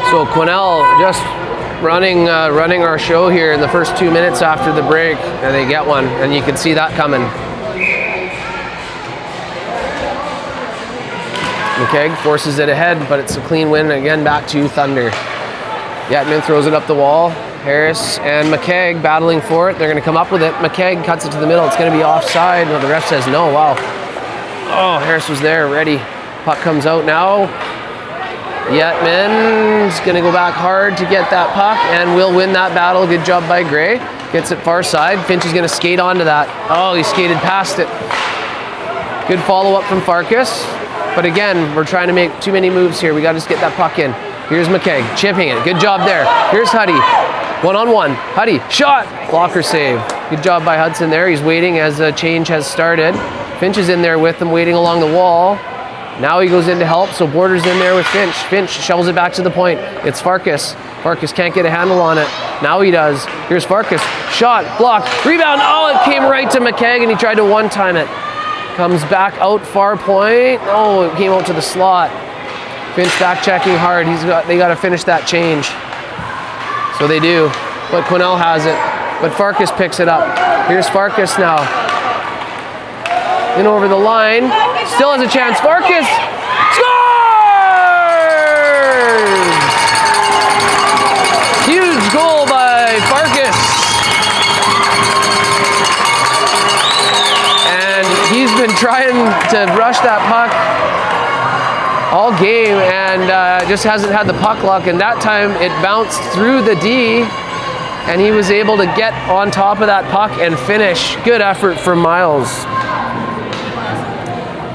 So Quesnel just running our show here in the first 2 minutes after the break, and they get one, and you can see that coming. McKegg forces it ahead, but it's a clean win again, back to Thunder. Yetman throws it up the wall. Harris and McKegg battling for it. They're going to come up with it. McKegg cuts it to the middle. It's going to be offside. Well, the ref says no. Wow. Oh, Harris was there, ready. Puck comes out now. Yetman's going to go back hard to get that puck and will win that battle. Good job by Gray. Gets it far side. Finch is going to skate onto that. Oh, he skated past it. Good follow-up from Farkas, But again, we're trying to make too many moves here. We got to just get that puck in. Here's McKegg, chipping it. Good job there. Here's Huddy. One-on-one. Huddy, shot. Blocker save. Good job by Hudson there. He's waiting as a change has started. Finch is in there with him, waiting along the wall. Now he goes in to help, so Border's in there with Finch. Finch shovels it back to the point. It's Farkas. Farkas can't get a handle on it. Now he does. Here's Farkas. Shot, blocked, rebound. Oh, it came right to McKegg, and he tried to one-time it. Comes back out far point. Oh, it came out to the slot. Finch back checking hard. They got to finish that change. So they do. But Quesnel has it. But Farkas picks it up. Here's Farkas now. In over the line. Still has a chance. Farkas scores! Huge goal by Farkas. And he's been trying to rush that puck all game and just hasn't had the puck luck. And that time it bounced through the D and he was able to get on top of that puck and finish. Good effort from Miles.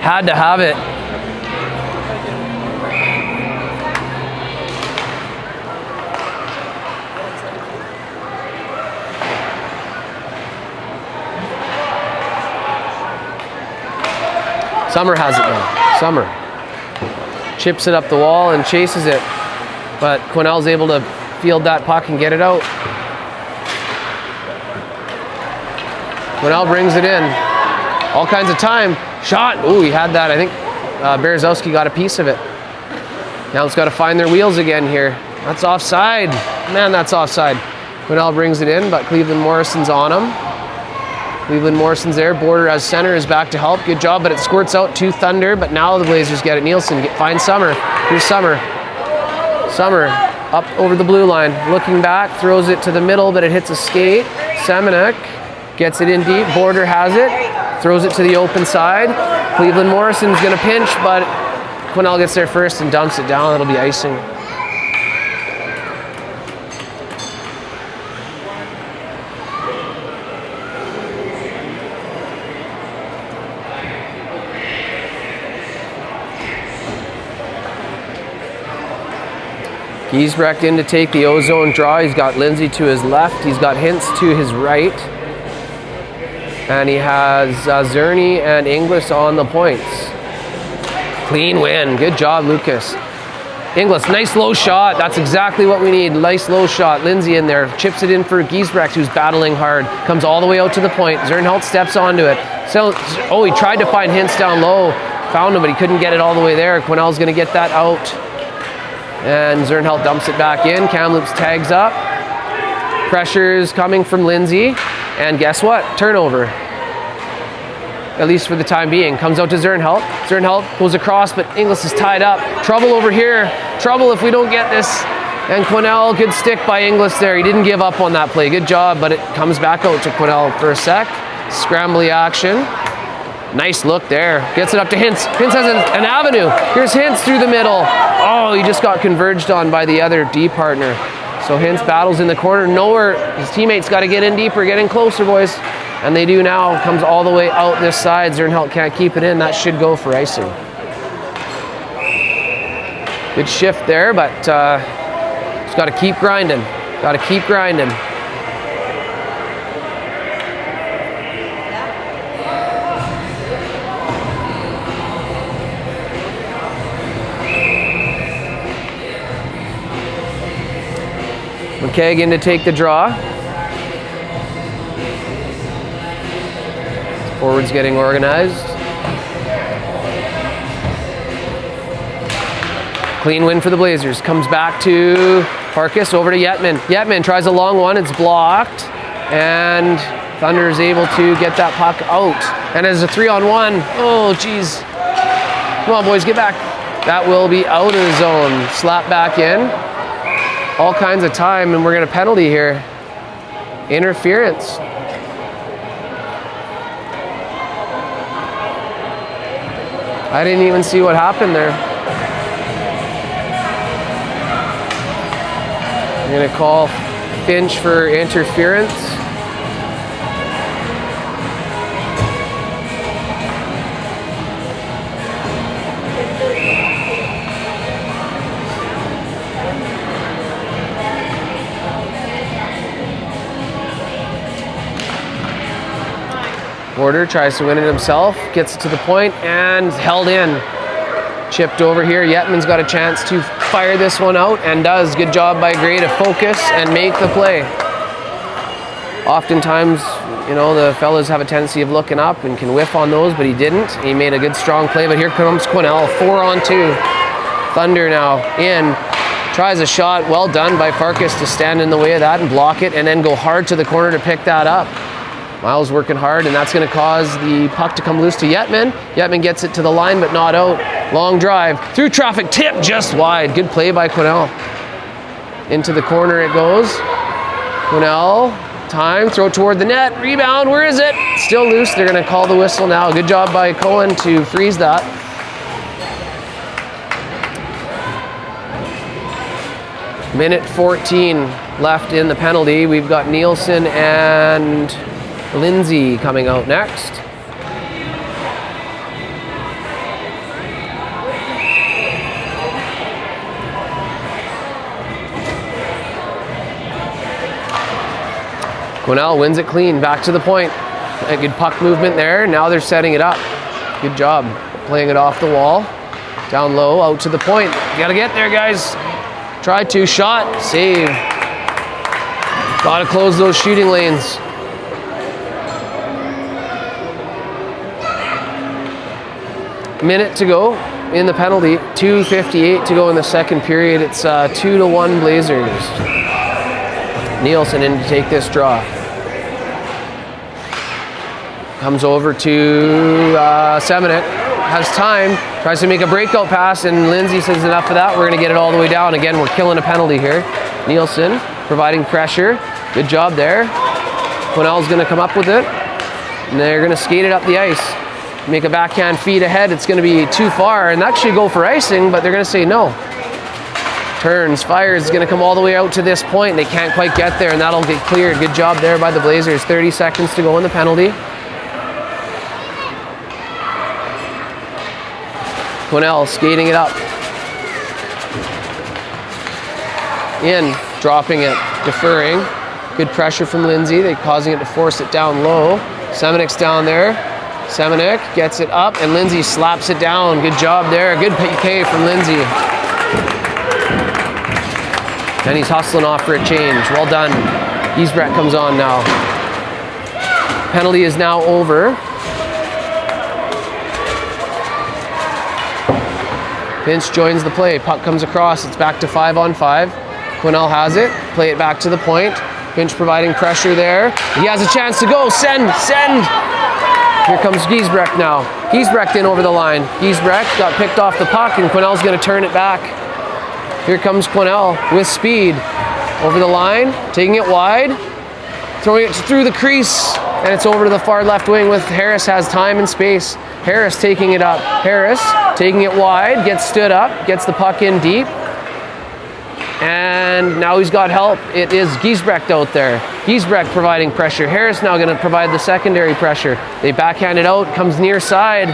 Had to have it. Summer has it now. Summer chips it up the wall and chases it, but Quesnel's able to field that puck and get it out. Quesnel brings it in. All kinds of time. Shot. Ooh, he had that. I think Berezowski got a piece of it. Now it's got to find their wheels again here. That's offside. Man, that's offside. Quesnel brings it in, but Cleveland Morrison's on him. Cleveland Morrison's there. Border as center is back to help. Good job, but it squirts out to Thunder. But now the Blazers get it. Nielsen finds Summer. Here's Summer. Summer up over the blue line. Looking back, throws it to the middle, but it hits a skate. Semenuk gets it in deep. Border has it. Throws it to the open side. Cleveland Morrison's going to pinch, but Quesnel gets there first and dumps it down. It'll be icing. Giesbrecht in to take the O-zone draw. He's got Lindsay to his left. He's got Hintz to his right. And he has Zerny and Inglis on the points. Clean win. Good job, Lucas. Inglis, nice low shot. That's exactly what we need. Nice low shot. Lindsay in there. Chips it in for Giesbrecht, who's battling hard. Comes all the way out to the point. Zernholt steps onto it. So, he tried to find Hintz down low. Found him, but he couldn't get it all the way there. Quesnel's going to get that out. And Zernholt dumps it back in. Kamloops tags up. Pressure's coming from Lindsay. And guess what? Turnover. At least for the time being. Comes out to Zernholt. Zernholt goes across, but Inglis is tied up. Trouble over here. Trouble if we don't get this. And Quesnel, good stick by Inglis there. He didn't give up on that play. Good job, but it comes back out to Quesnel for a sec. Scrambly action. Nice look there. Gets it up to Hintz. Hintz has an avenue. Here's Hintz through the middle. Oh, he just got converged on by the other D partner. So Hintz battles in the corner. Nowhere. His teammates got to get in deeper, get in closer, boys. And they do now. Comes all the way out this side. Zernholt can't keep it in. That should go for icing. Good shift there, but just got to keep grinding. Got to keep grinding. McKegg in to take the draw. Forwards getting organized. Clean win for the Blazers. Comes back to Farkas, over to Yetman. Yetman tries a long one. It's blocked. And Thunder is able to get that puck out. And as a 3-on-1, oh, geez. Come on, boys, get back. That will be out of the zone. Slap back in. All kinds of time, and we're going to penalty here. Interference. I didn't even see what happened there. I'm going to call Finch for interference. Border tries to win it himself, gets it to the point, and held in. Chipped over here. Yetman's got a chance to fire this one out, and does. Good job by Gray to focus and make the play. Oftentimes, you know, the fellas have a tendency of looking up and can whiff on those, but he didn't. He made a good strong play, but here comes Quesnel, 4-on-2. Thunder now in, tries a shot, well done by Farkas to stand in the way of that and block it, and then go hard to the corner to pick that up. Miles working hard, and that's going to cause the puck to come loose to Yetman. Yetman gets it to the line, but not out. Long drive, through traffic, tip just wide. Good play by Quesnel. Into the corner it goes. Quesnel, time, throw it toward the net, rebound, where is it? Still loose, they're going to call the whistle now. Good job by Cohen to freeze that. Minute 14 left in the penalty. We've got Nielsen and Lindsay coming out next. Quesnel wins it clean, back to the point. A good puck movement there. Now they're setting it up. Good job playing it off the wall. Down low, out to the point. You gotta get there, guys. Try to, shot, save. Gotta close those shooting lanes. Minute to go in the penalty. 2:58 to go in the second period. It's 2-1 Blazers. Nielsen in to take this draw. Comes over to Semenuk. Has time. Tries to make a breakout pass, and Lindsay says enough of that. We're going to get it all the way down. Again, we're killing a penalty here. Nielsen providing pressure. Good job there. Quesnel's going to come up with it. And they're going to skate it up the ice. Make a backhand feed ahead. It's going to be too far, and that should go for icing, but they're going to say no. Turns, fires, is going to come all the way out to this point. They can't quite get there, and that'll get cleared. Good job there by the Blazers. 30 seconds to go in the penalty. Quesnel skating it up. In, dropping it, deferring. Good pressure from Lindsay. They're causing it to force it down low. Semenuk's down there. Semenuk gets it up, and Lindsay slaps it down. Good job there. Good PK from Lindsay. And he's hustling off for a change. Well done. Giesbrecht comes on now. Penalty is now over. Finch joins the play. Puck comes across. It's back to 5-on-5. Quesnel has it. Play it back to the point. Finch providing pressure there. He has a chance to go. Send! Here comes Giesbrecht now. Giesbrecht in over the line. Giesbrecht got picked off the puck, and Quesnel's going to turn it back. Here comes Quesnel with speed. Over the line, taking it wide, throwing it through the crease, and it's over to the far left wing with Harris has time and space. Harris taking it up. Harris taking it wide, gets stood up, gets the puck in deep. And now he's got help. It is Giesbrecht out there. Giesbrecht providing pressure. Harris now going to provide the secondary pressure. They backhand it out, comes near side.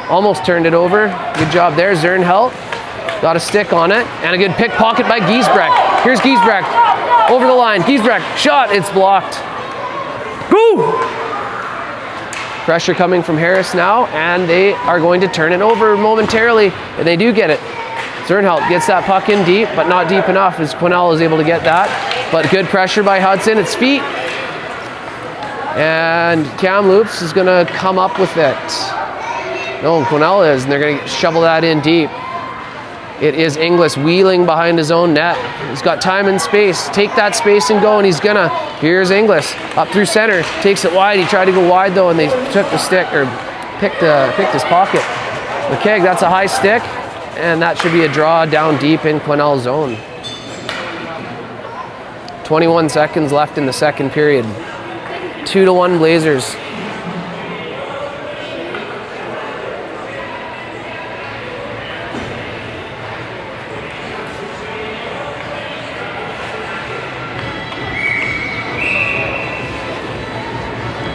Almost turned it over. Good job there. Zern help. Got a stick on it. And a good pickpocket by Giesbrecht. Here's Giesbrecht. Over the line. Giesbrecht. Shot. It's blocked. Woo! Pressure coming from Harris now. And they are going to turn it over momentarily. And they do get it. Zernhelt gets that puck in deep, but not deep enough as Quesnel is able to get that. But good pressure by Hudson. It's feet. And Kamloops is going to come up with it. No, Quesnel is, and they're going to shovel that in deep. It is Inglis wheeling behind his own net. He's got time and space. Take that space and go, and he's going to. Here's Inglis up through center. Takes it wide. He tried to go wide, though, and they took the stick, or picked his pocket. McKegg, that's a high stick. And that should be a draw down deep in Quesnel's zone. 21 seconds left in the second period. 2-1 Blazers.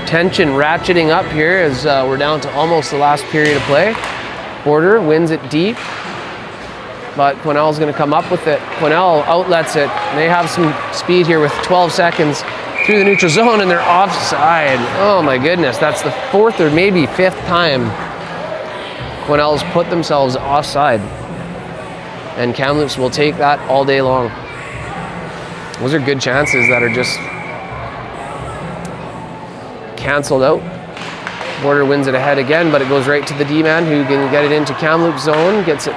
Tension ratcheting up here as we're down to almost the last period of play. Border wins it deep. But Quesnel's going to come up with it. Quesnel outlets it. They have some speed here with 12 seconds. through the neutral zone, and they're offside. Oh my goodness, that's the 4th or maybe 5th time Quesnel's put themselves offside. And Kamloops will take that all day long. Those are good chances that are just canceled out. Border wins it ahead again, but it goes right to the D-man who can get it into Kamloops zone. Gets it.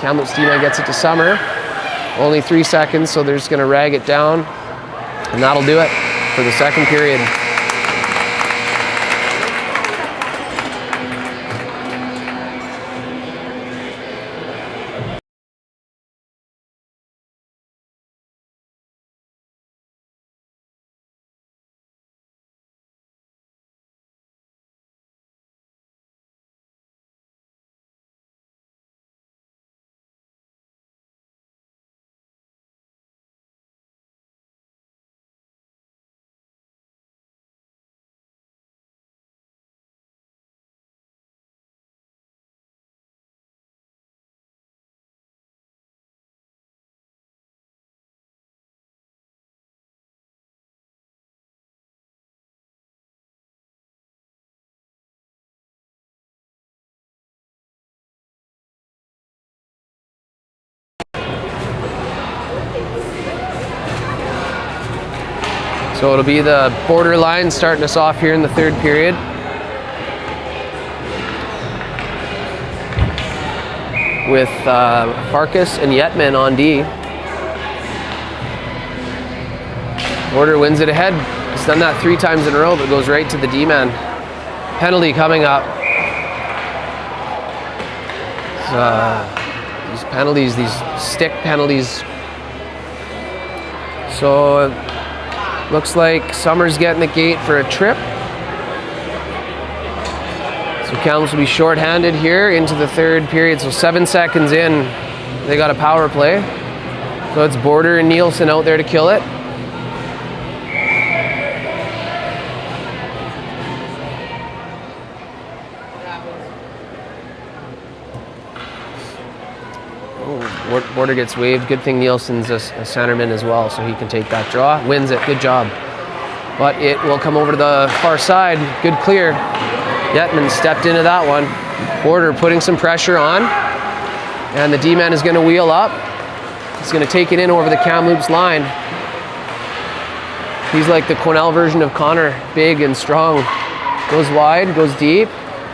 Kamloops D-man gets it to Summer. Only 3 seconds, so they're just going to rag it down, and that'll do it for the second period. So it'll be the borderline starting us off here in the third period. With Farkas and Yetman on D. Border wins it ahead. He's done that 3 times in a row, but goes right to the D-man. Penalty coming up. These penalties, these stick penalties. So looks like Summers getting the gate for a trip. So Kamloops will be short-handed here into the third period. So 7 seconds in, they got a power play. So it's Border and Nielsen out there to kill it. Border gets waved. Good thing Nielsen's a centerman as well, so he can take that draw. Wins it. Good job. But it will come over to the far side. Good clear. Yetman stepped into that one. Border putting some pressure on. And the D-man is going to wheel up. He's going to take it in over the Kamloops line. He's like the Quesnel version of Connor. Big and strong. Goes wide, goes deep.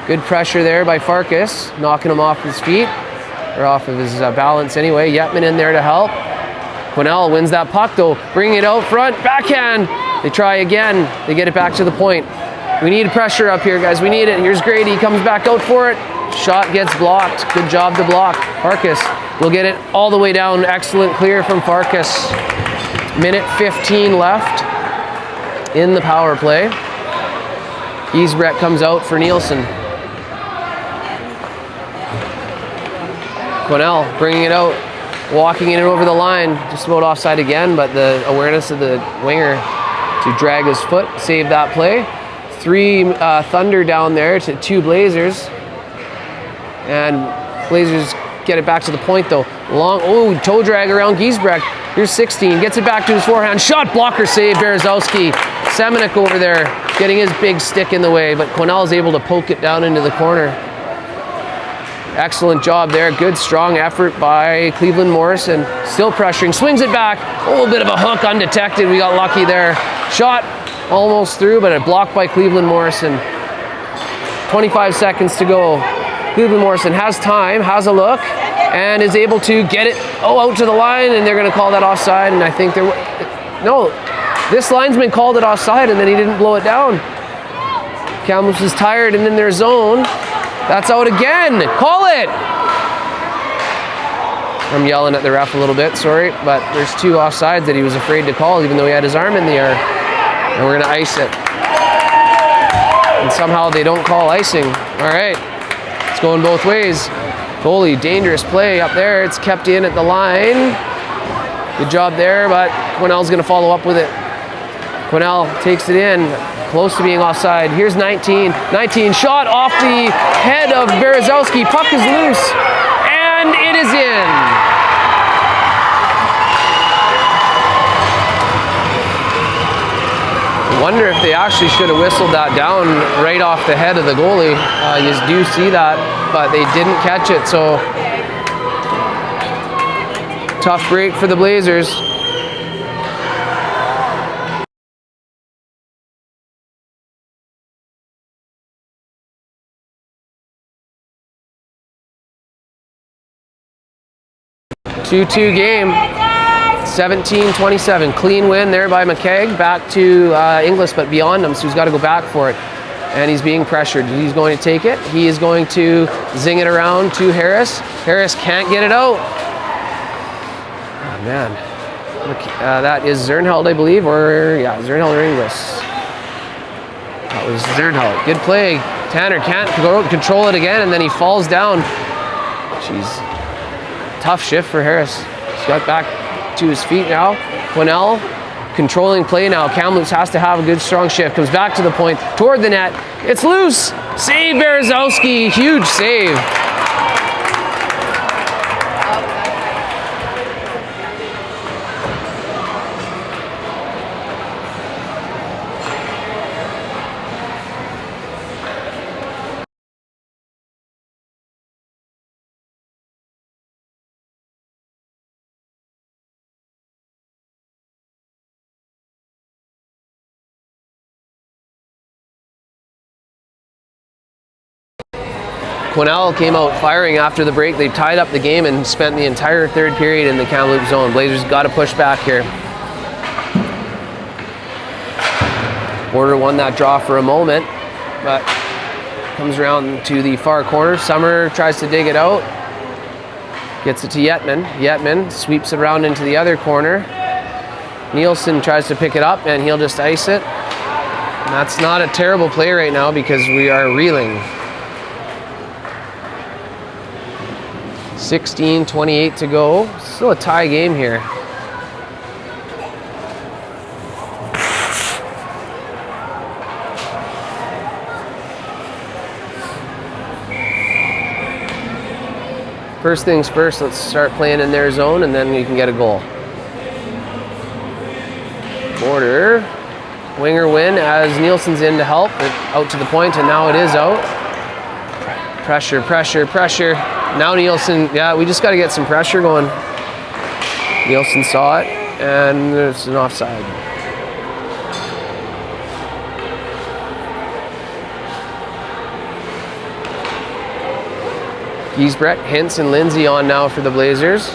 Good pressure there by Farkas, knocking him off his feet. Or off of his balance anyway. Yetman in there to help. Quesnel wins that puck though. Bringing it out front. Backhand. They try again. They get it back to the point. We need pressure up here, guys. We need it. Here's Grady. Comes back out for it. Shot gets blocked. Good job to block. Farkas will get it all the way down. Excellent clear from Farkas. Minute 15 left in the power play. Giesbrecht comes out for Nielsen. Quesnel bringing it out, walking it over the line, just about offside again, but the awareness of the winger to drag his foot saved that play. 3 Thunder down there to 2 Blazers. And Blazers get it back to the point though. Long, toe drag around Giesbrecht. Here's 16, gets it back to his forehand. Shot, blocker save, Berezowski. Semenik over there getting his big stick in the way, but Quesnel is able to poke it down into the corner. Excellent job there. Good, strong effort by Cleveland Morrison. Still pressuring. Swings it back. A little bit of a hook undetected. We got lucky there. Shot almost through, but a block by Cleveland Morrison. 25 seconds to go. Cleveland Morrison has time, has a look, and is able to get it out to the line, and they're going to call that offside. And I think this linesman called it offside, and then he didn't blow it down. Kamloops is tired and in their zone. That's out again. Call it. I'm yelling at the ref a little bit, sorry, but there's 2 offsides that he was afraid to call, even though he had his arm in the air. And we're gonna ice it. And somehow they don't call icing. All right, it's going both ways. Goalie, dangerous play up there. It's kept in at the line. Good job there, but Quesnel's gonna follow up with it. Quesnel takes it in. Close to being offside. Here's 19. 19 shot off the head of Berezowski. Puck is loose. And it is in. wonder if they actually should have whistled that down right off the head of the goalie. You do see that, but they didn't catch it, so tough break for the Blazers. Two-two game. 17-27, clean win there by McKegg. Back to Inglis, but beyond him, so he's got to go back for it. And he's being pressured. He's going to take it. He is going to zing it around to Harris. Harris can't get it out. Oh, man. That is Zernheld, I believe, or yeah, Zernheld or Inglis. That was Zernheld. Good play. Tanner can't control it again, and then he falls down. Jeez. Tough shift for Harris. He's got back to his feet now. Quesnel controlling play now. Kamloops has to have a good strong shift. Comes back to the point, toward the net. It's loose. Save Berezowski. Huge save. Quesnel came out firing after the break. They tied up the game and spent the entire third period in the Kamloops zone. Blazers got to push back here. Border won that draw for a moment, but comes around to the far corner. Summer tries to dig it out. Gets it to Yetman. Yetman sweeps it around into the other corner. Nielsen tries to pick it up, and he'll just ice it. And that's not a terrible play right now because we are reeling. 16-28 to go. Still a tie game here. First things first, let's start playing in their zone and then you can get a goal. Border. Winger win as Nielsen's in to help. Out to the point, and now it is out. Pressure, pressure, pressure. Now Nielsen, yeah, we just got to get some pressure going. Nielsen saw it, and there's an offside. Giesbrecht, Hintz, and Lindsay on now for the Blazers.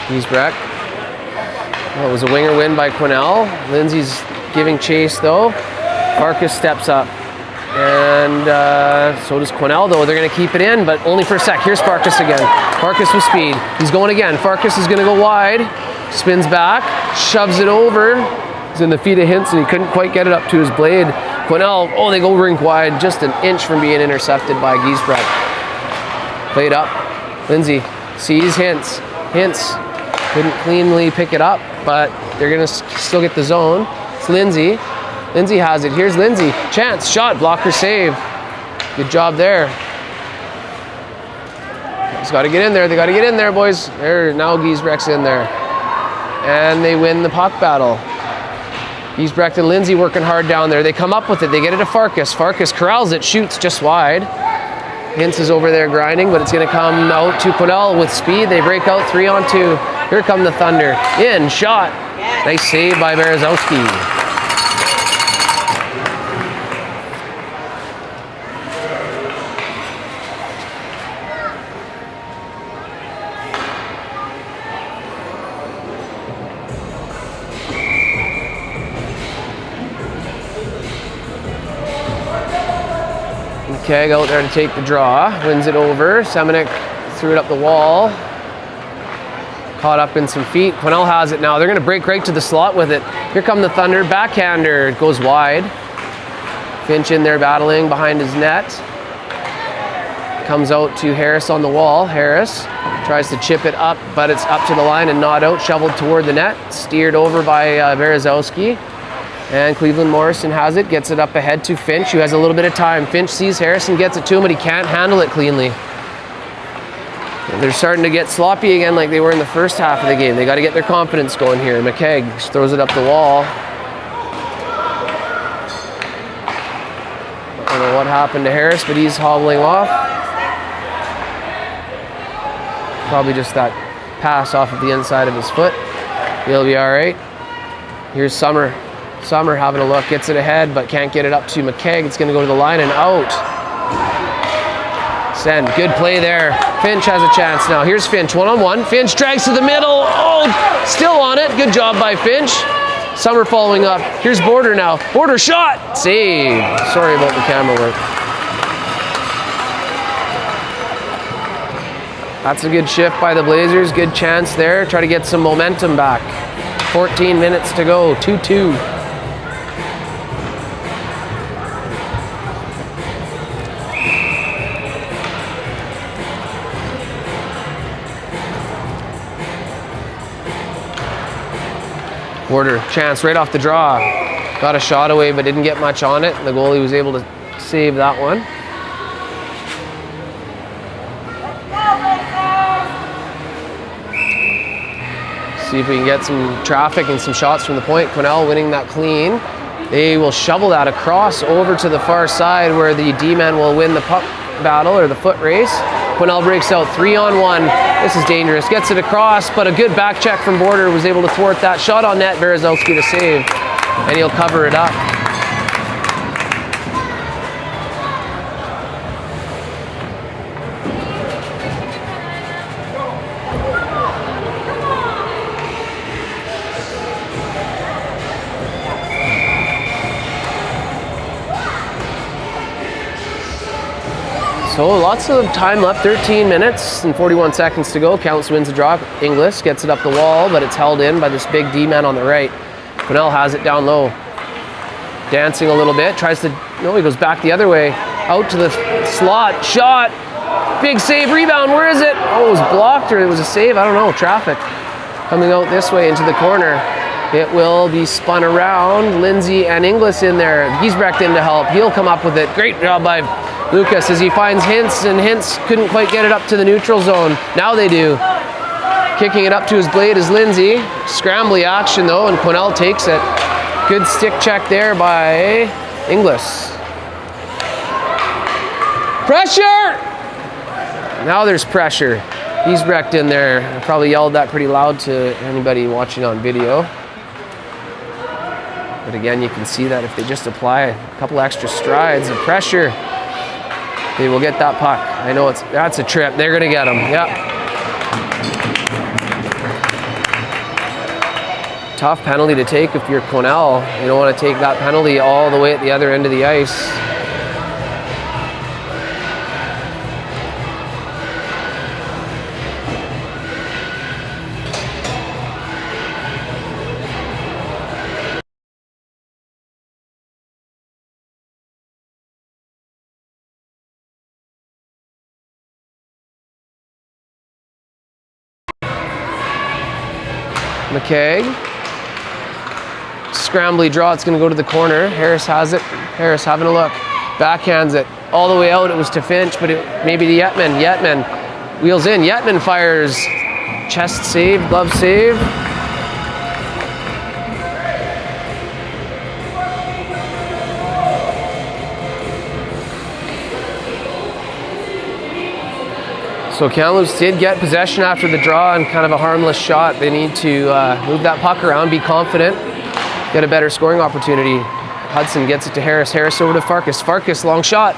Giesbrecht. Well, it was a winger win by Quesnel. Lindsay's giving chase though. Farkas steps up. And so does Quesnel though. They're going to keep it in, but only for a sec. Here's Farkas again. Farkas with speed. He's going again. Farkas is going to go wide. Spins back. Shoves it over. He's in the feet of Hintz and he couldn't quite get it up to his blade. Quesnel, oh, they go rink wide. Just an inch from being intercepted by Giesbrecht. Played up. Lindsay sees Hintz. Hintz couldn't cleanly pick it up, but they're going to still get the zone. It's Lindsay. Lindsay has it. Here's Lindsay. Chance. Shot. Blocker save. Good job there. He's got to get in there. They got to get in there, boys. There. Now Giesbrecht's in there. And they win the puck battle. Giesbrecht and Lindsay working hard down there. They come up with it. They get it to Farkas. Farkas corrals it. Shoots just wide. Hintz is over there grinding, but it's going to come out to Quesnel with speed. They break out 3-on-2. Here come the Thunder. In, shot. Nice save by Berezowski. McKegg out there to take the draw. Wins it over. Semenik threw it up the wall. Caught up in some feet. Quesnel has it now. They're going to break right to the slot with it. Here come the Thunder. Backhander. It goes wide. Finch in there battling behind his net. Comes out to Harris on the wall. Harris tries to chip it up, but it's up to the line and not out. Shoveled toward the net. Steered over by Berezowski. And Cleveland Morrison has it. Gets it up ahead to Finch, who has a little bit of time. Finch sees Harrison, gets it to him, but he can't handle it cleanly. They're starting to get sloppy again like they were in the first half of the game. They got to get their confidence going here. McKegg throws it up the wall. I don't know what happened to Harris, but he's hobbling off. Probably just that pass off of the inside of his foot. He'll be all right. Here's Summer. Summer having a look, gets it ahead, but can't get it up to McKegg. It's going to go to the line and out. Send. Good play there. Finch has a chance now. Here's Finch, one-on-one. Finch drags to the middle. Oh, still on it. Good job by Finch. Summer following up. Here's Border now. Border shot. Save. Sorry about the camera work. That's a good shift by the Blazers. Good chance there. Try to get some momentum back. 14 minutes to go. 2-2. Border, chance right off the draw. Got a shot away, but didn't get much on it. The goalie was able to save that one. See if we can get some traffic and some shots from the point. Quesnel winning that clean. They will shovel that across over to the far side where the D-man will win the puck battle or the foot race. Quesnel breaks out 3-on-1. This is dangerous. Gets it across, but a good back check from Border was able to thwart that shot on net. Berezowski to save, and he'll cover it up. So lots of time left, 13 minutes and 41 seconds to go. Counts wins the draw. Inglis gets it up the wall, but it's held in by this big D-man on the right. Quesnel has it down low. Dancing a little bit, tries to, no, he goes back the other way. Out to the slot, shot. Big save, rebound, where is it? Oh, it was blocked or it was a save, I don't know, traffic. Coming out this way into the corner. It will be spun around. Lindsay and Inglis in there. Giesbrecht in to help. He'll come up with it. Great job by Lucas as he finds Hintz, and Hintz couldn't quite get it up to the neutral zone. Now they do. Kicking it up to his blade is Lindsay. Scrambly action though, and Quesnel takes it. Good stick check there by Inglis. Pressure! Now there's pressure. Giesbrecht in there. I probably yelled that pretty loud to anybody watching on video. But again, you can see that if they just apply a couple extra strides of pressure, they will get that puck. I know that's a trip. They're gonna get him. Yep. Tough penalty to take if you're Quesnel. You don't want to take that penalty all the way at the other end of the ice. McKegg. Scrambly draw, it's going to go to the corner. Harris has it. Harris having a look. Backhands it. All the way out, it was to Finch, but maybe to Yetman. Yetman wheels in. Yetman fires. Chest save, glove save. So Kamloops did get possession after the draw and kind of a harmless shot. They need to move that puck around, be confident, get a better scoring opportunity. Hudson gets it to Harris. Harris over to Farkas. Farkas, long shot.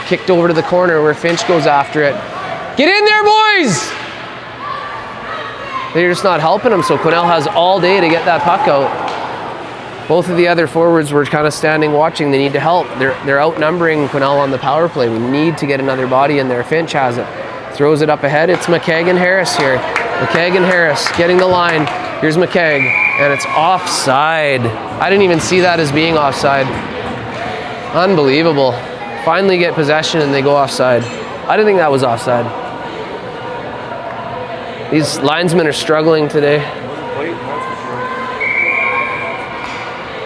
Kicked over to the corner where Finch goes after it. Get in there, boys! They're just not helping him, so Quesnel has all day to get that puck out. Both of the other forwards were kind of standing watching. They need to help. They're outnumbering Quesnel on the power play. We need to get another body in there. Finch has it. Throws it up ahead. It's McKegg and Harris here. McKegg and Harris getting the line. Here's McKegg, and it's offside. I didn't even see that as being offside. Unbelievable. Finally get possession and they go offside. I didn't think that was offside. These linesmen are struggling today.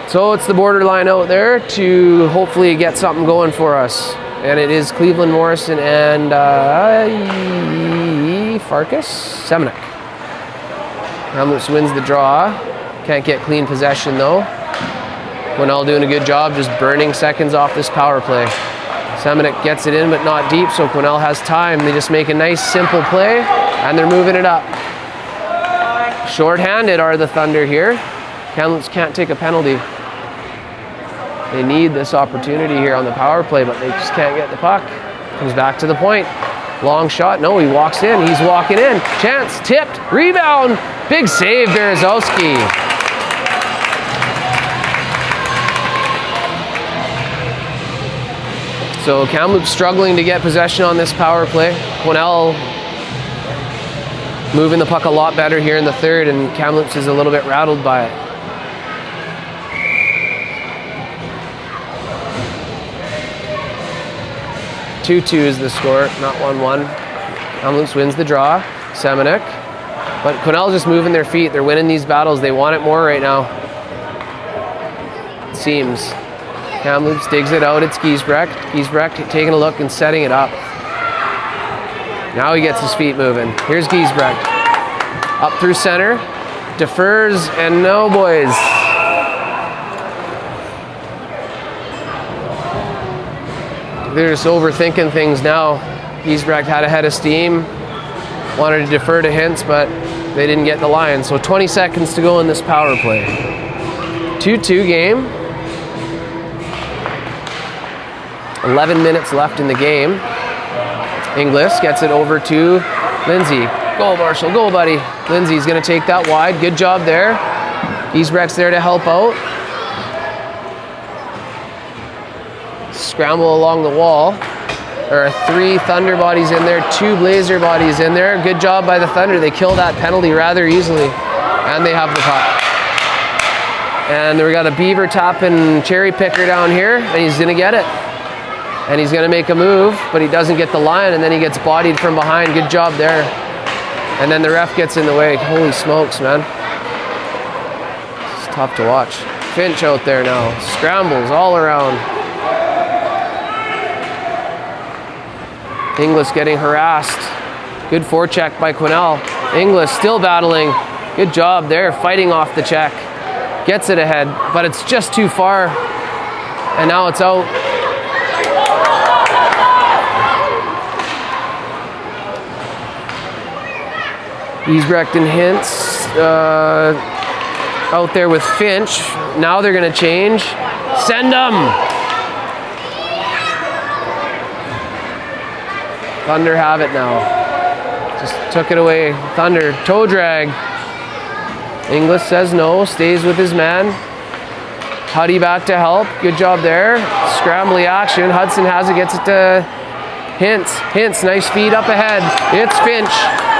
So it's the borderline out there to hopefully get something going for us. And it is Cleveland Morrison and Lindsay, Farkas, Semenuk. Kamloops wins the draw. Can't get clean possession though. Quesnel doing a good job just burning seconds off this power play. Semenuk gets it in but not deep, so Quesnel has time. They just make a nice simple play and they're moving it up. Short-handed are the Thunder here. Kamloops can't take a penalty. They need this opportunity here on the power play, but they just can't get the puck. Comes back to the point. Long shot. No, he walks in. He's walking in. Chance. Tipped. Rebound. Big save, Berezowski. So Kamloops struggling to get possession on this power play. Quesnel moving the puck a lot better here in the third, and Kamloops is a little bit rattled by it. Two is the score, not 1-1. Kamloops wins the draw. Semenuk. But Quesnel's just moving their feet. They're winning these battles. They want it more right now. It seems. Kamloops digs it out. It's Giesbrecht. Giesbrecht taking a look and setting it up. Now he gets his feet moving. Here's Giesbrecht. Up through center. Defers, and no, boys. They're just overthinking things now. Giesbrecht had a head of steam. Wanted to defer to Hintz, but they didn't get the line. So 20 seconds to go in this power play. 2-2 game. 11 minutes left in the game. Inglis gets it over to Lindsay. Go, Marshall. Go, buddy. Lindsay's going to take that wide. Good job there. Giesbrecht's there to help out. Scramble along the wall. There are 3 Thunder bodies in there, 2 Blazer bodies in there. Good job by the Thunder. They kill that penalty rather easily. And they have the puck. And we got a beaver tapping cherry picker down here, and he's going to get it. And he's going to make a move, but he doesn't get the line, and then he gets bodied from behind. Good job there. And then the ref gets in the way. Holy smokes, man. It's tough to watch. Finch out there now. Scrambles all around. Inglis getting harassed. Good forecheck by Quesnel. Inglis still battling. Good job there, fighting off the check. Gets it ahead, but it's just too far. And now it's out. Giesbrecht and Hintz out there with Finch. Now they're going to change. Send them! Thunder have it now. Just took it away. Thunder, toe drag. Inglis says no, stays with his man. Huddy back to help. Good job there. Scrambly action. Hudson has it, gets it to Hintz. Hintz, nice feed up ahead. It's Finch.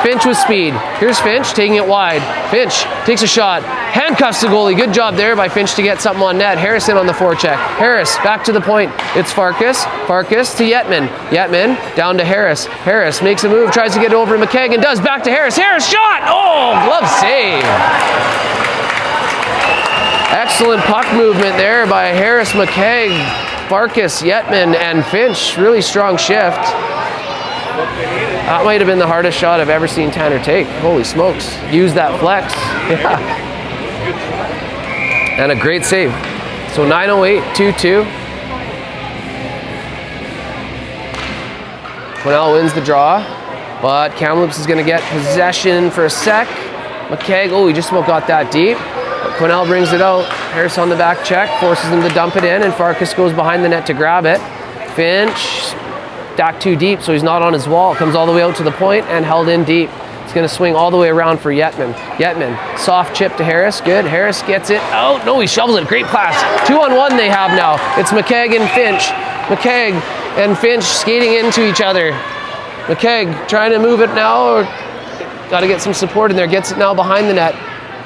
Finch with speed. Here's Finch taking it wide. Finch takes a shot. Handcuffs the goalie. Good job there by Finch to get something on net. Harrison on the forecheck. Harris back to the point. It's Farkas. Farkas to Yetman. Yetman down to Harris. Harris makes a move, tries to get over to McKagan. Does back to Harris. Harris shot! Oh, glove save. Excellent puck movement there by Harris, McKagan, Farkas, Yetman, and Finch. Really strong shift. That might have been the hardest shot I've ever seen Tanner take. Holy smokes. Use that flex. Yeah. And a great save. So 9:08, 2-2. Quesnel wins the draw, but Kamloops is going to get possession for a sec. McKagan, oh, he just about got that deep. But Quesnel brings it out. Harris on the back check, forces him to dump it in, and Farkas goes behind the net to grab it. Finch, back too deep, so he's not on his wall. Comes all the way out to the point and held in deep. It's going to swing all the way around for Yetman. Yetman, soft chip to Harris. Good. Harris gets it out. No, he shovels it. Great pass. 2-on-1 they have now. It's McKagan and Finch. McKagan and Finch skating into each other. McKagan trying to move it now. Or got to get some support in there. Gets it now behind the net.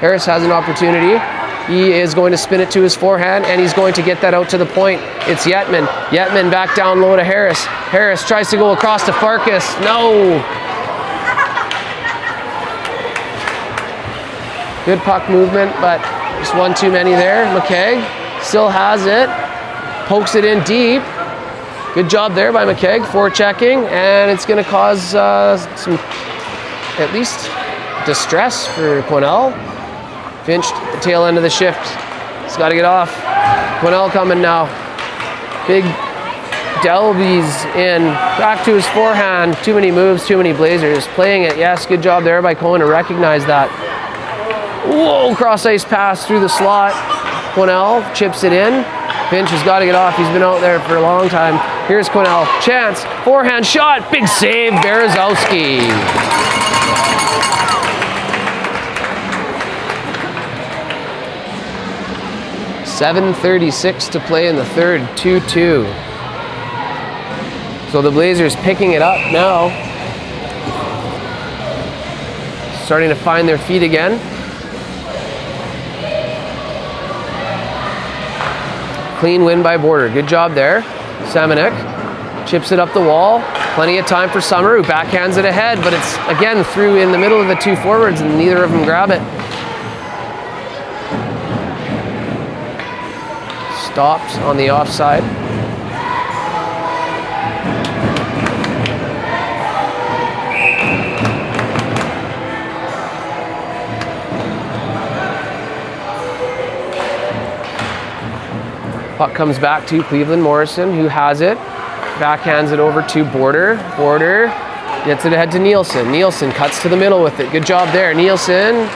Harris has an opportunity. He is going to spin it to his forehand, and he's going to get that out to the point. It's Yetman. Yetman back down low to Harris. Harris tries to go across to Farkas. No. Good puck movement, but just one too many there. McKagan still has it. Pokes it in deep. Good job there by McKagan, forechecking, and it's going to cause some at least distress for Quesnel. Finch at the tail end of the shift. He's got to get off. Quesnel coming now. Big Delby's in. Back to his forehand. Too many moves, too many Blazers. Playing it. Yes, good job there by Cohen to recognize that. Whoa, cross ice pass through the slot. Quesnel chips it in. Finch has got to get off. He's been out there for a long time. Here's Quesnel. Chance. Forehand shot. Big save. Berezowski. .7:36 to play in the third. 2-2. So the Blazers picking it up now. Starting to find their feet again. Clean win by Border. Good job there. Semenuk chips it up the wall. Plenty of time for Summer, who backhands it ahead, but it's again through in the middle of the two forwards and neither of them grab it. Stopped on the offside. Puck comes back to Cleveland Morrison, who has it. Backhands it over to Border. Border gets it ahead to Nielsen. Nielsen cuts to the middle with it. Good job there. Nielsen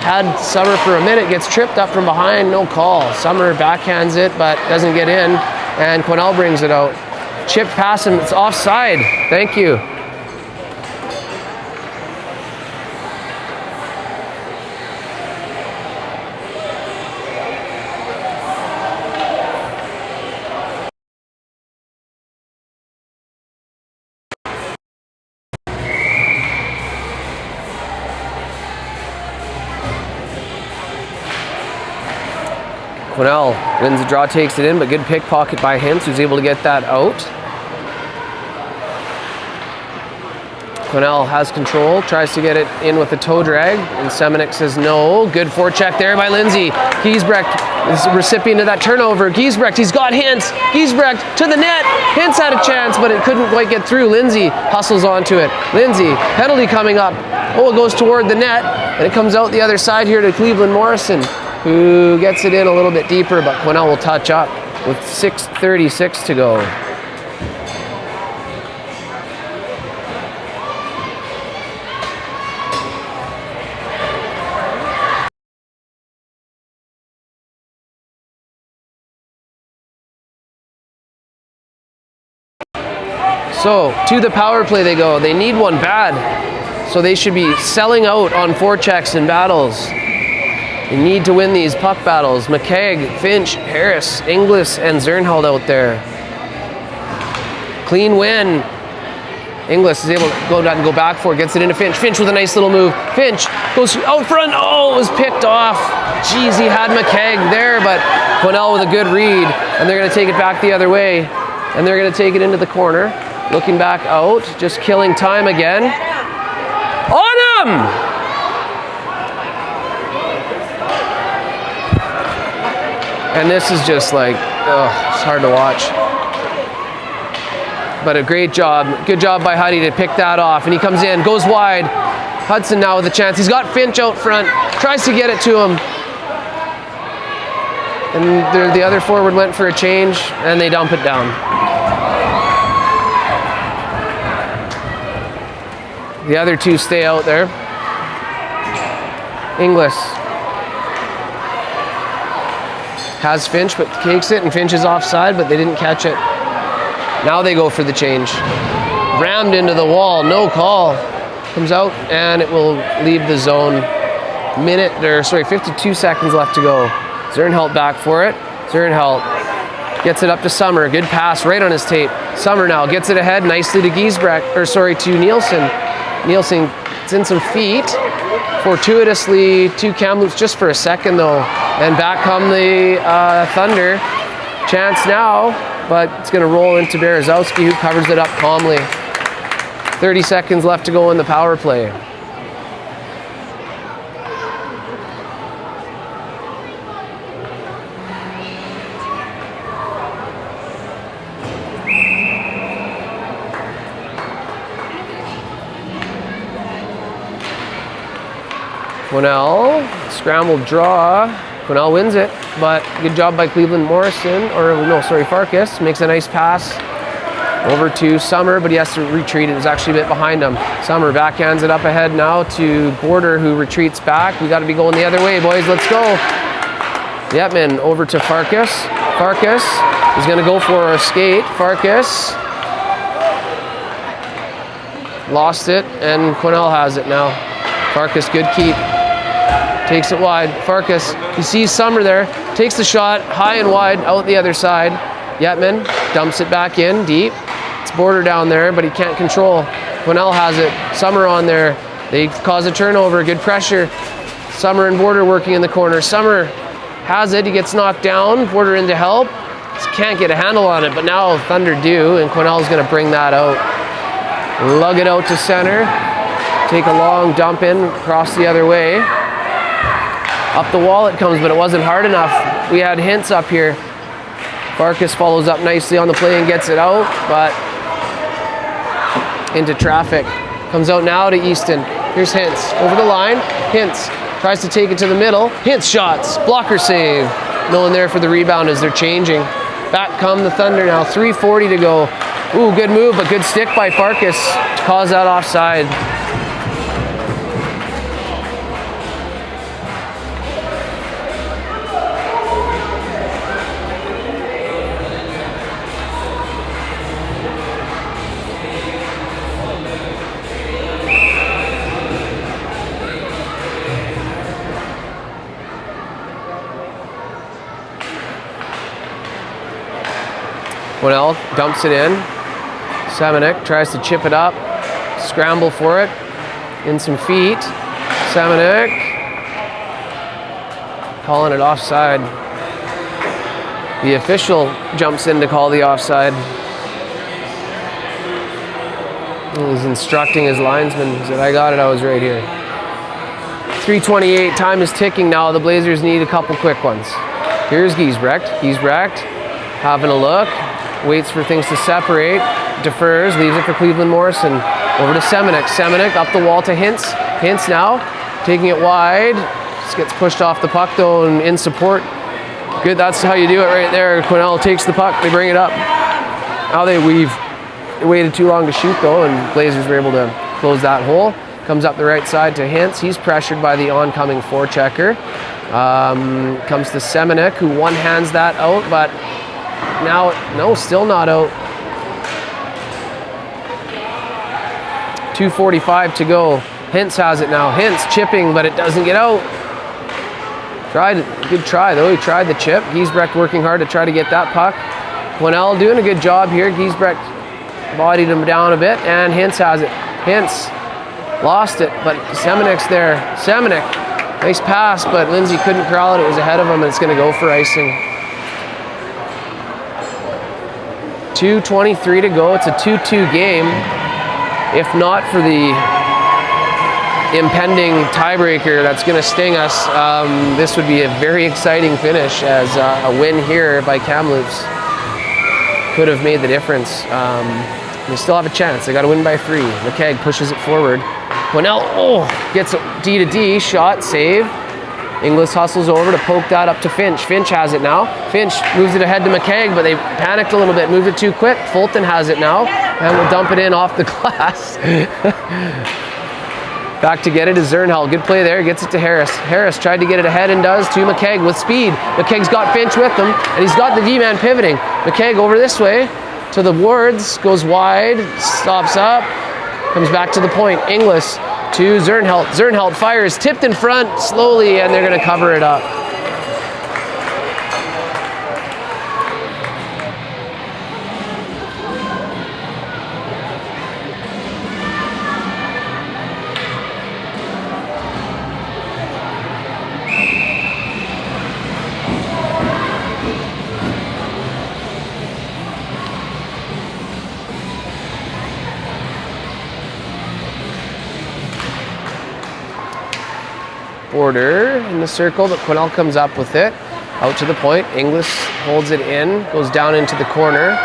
had Summer for a minute, gets tripped up from behind, no call. Summer backhands it, but doesn't get in, and Quesnel brings it out. Chip pass him, it's offside. Thank you. Quesnel wins the draw, takes it in, but good pickpocket by Hintz, who's able to get that out. Quesnel has control, tries to get it in with a toe drag, and Semenuk says no. Good forecheck there by Lindsay. Giesbrecht is the recipient of that turnover. Giesbrecht, he's got Hintz. Giesbrecht to the net. Hintz had a chance, but it couldn't quite get through. Lindsay hustles onto it. Lindsay, penalty coming up. Oh, it goes toward the net, and it comes out the other side here to Cleveland Morrison, who gets it in a little bit deeper, but Quesnel will touch up with 6:36 to go. So, to the power play they go. They need one bad, so they should be selling out on forechecks and battles. They need to win these puck battles. McKegg, Finch, Harris, Inglis, and Zernheld out there. Clean win. Inglis is able to go back for it, gets it into Finch. Finch with a nice little move. Finch goes out front. Oh, it was picked off. Jeez, he had McKegg there, but Quesnel with a good read. And they're going to take it back the other way. And they're going to take it into the corner. Looking back out, just killing time again. On him! And this is just like, it's hard to watch. But a great job. Good job by Huddy to pick that off. And he comes in, goes wide. Hudson now with a chance. He's got Finch out front. Tries to get it to him. And the other forward went for a change, and they dump it down. The other two stay out there. Inglis has Finch, but takes it, and Finch is offside, but they didn't catch it. Now they go for the change. Rammed into the wall, no call. Comes out, and it will leave the zone. 52 seconds left to go. Zernhelt back for it. Zernhelt gets it up to Summer. Good pass right on his tape. Summer now gets it ahead nicely to to Nielsen. Nielsen gets in some feet. Fortuitously to Kamloops just for a second though. And back come the Thunder. Chance now, but it's going to roll into Berezowski, who covers it up calmly. 30 seconds left to go in the power play. Quesnel, scrambled draw. Quesnel wins it, but good job by Cleveland Morrison, Farkas makes a nice pass over to Summer, but he has to retreat. It was actually a bit behind him. Summer backhands it up ahead now to Border, who retreats back. We got to be going the other way, boys. Let's go. Yetman over to Farkas. Farkas is going to go for a skate. Farkas lost it, and Quesnel has it now. Farkas, good keep. Takes it wide. Farkas, he sees Summer there. Takes the shot, high and wide, out the other side. Yetman dumps it back in, deep. It's Border down there, but he can't control. Quesnel has it. Summer on there. They cause a turnover. Good pressure. Summer and Border working in the corner. Summer has it. He gets knocked down. Border in to help. Just can't get a handle on it, but now Thunder do, and Quesnel's going to bring that out. Lug it out to center. Take a long dump in, cross the other way. Up the wall it comes, but it wasn't hard enough. We had hints up here. Farkas follows up nicely on the play and gets it out, but into traffic. Comes out now to Easton. Here's Hintz. Over the line. Hintz tries to take it to the middle. Hintz shots. Blocker save. No one there for the rebound as they're changing. Back come the Thunder now. 3:40 to go. Ooh, good move, but good stick by Farkas to cause that offside. Quesnel dumps it in. Semenik tries to chip it up. Scramble for it. In some feet. Semenik calling it offside. The official jumps in to call the offside. He's instructing his linesman. He said, I got it, I was right here. 3:28, time is ticking now. The Blazers need a couple quick ones. Here's Giesbrecht. Giesbrecht having a look. Waits for things to separate, defers, leaves it for Cleveland Morrison. Over to Semenik. Semenik up the wall to Hintz. Hintz now, taking it wide. Just gets pushed off the puck though, and in support. Good, that's how you do it right there. Quesnel takes the puck, they bring it up. Now they weave. They waited too long to shoot though, and Blazers were able to close that hole. Comes up the right side to Hintz. He's pressured by the oncoming forechecker. Comes to Semenik, who one-hands that out, but now, no, still not out. 2:45 to go. Hintz has it now. Hintz chipping, but it doesn't get out. Good try though. He tried the chip. Giesbrecht working hard to try to get that puck. Quesnel doing a good job here. Giesbrecht bodied him down a bit, and Hintz has it. Hintz lost it, but Semenik's there. Semenik, nice pass, but Lindsay couldn't corral it. It was ahead of him, and it's going to go for icing. 2:23 to go. It's a 2-2 game. If not for the impending tiebreaker that's going to sting us, this would be a very exciting finish, as a win here by Kamloops could have made the difference. They still have a chance. They got to win by 3. McKegg pushes it forward. Quesnel gets a D-to-D shot, save. Inglis hustles over to poke that up to Finch. Finch has it now. Finch moves it ahead to McKegg, but they panicked a little bit, moved it too quick. Fulton has it now, and will dump it in off the glass. Back to get it is Zernheld. Good play there, gets it to Harris. Harris tried to get it ahead and does to McKegg with speed. McKegg's got Finch with him, and he's got the D-man pivoting. McKegg over this way to the boards, goes wide, stops up, comes back to the point. Inglis to Zernheld. Zernheld fires, tipped in front slowly, and they're going to cover it up. Border in the circle, but Quesnel comes up with it. Out to the point. Inglis holds it in, goes down into the corner.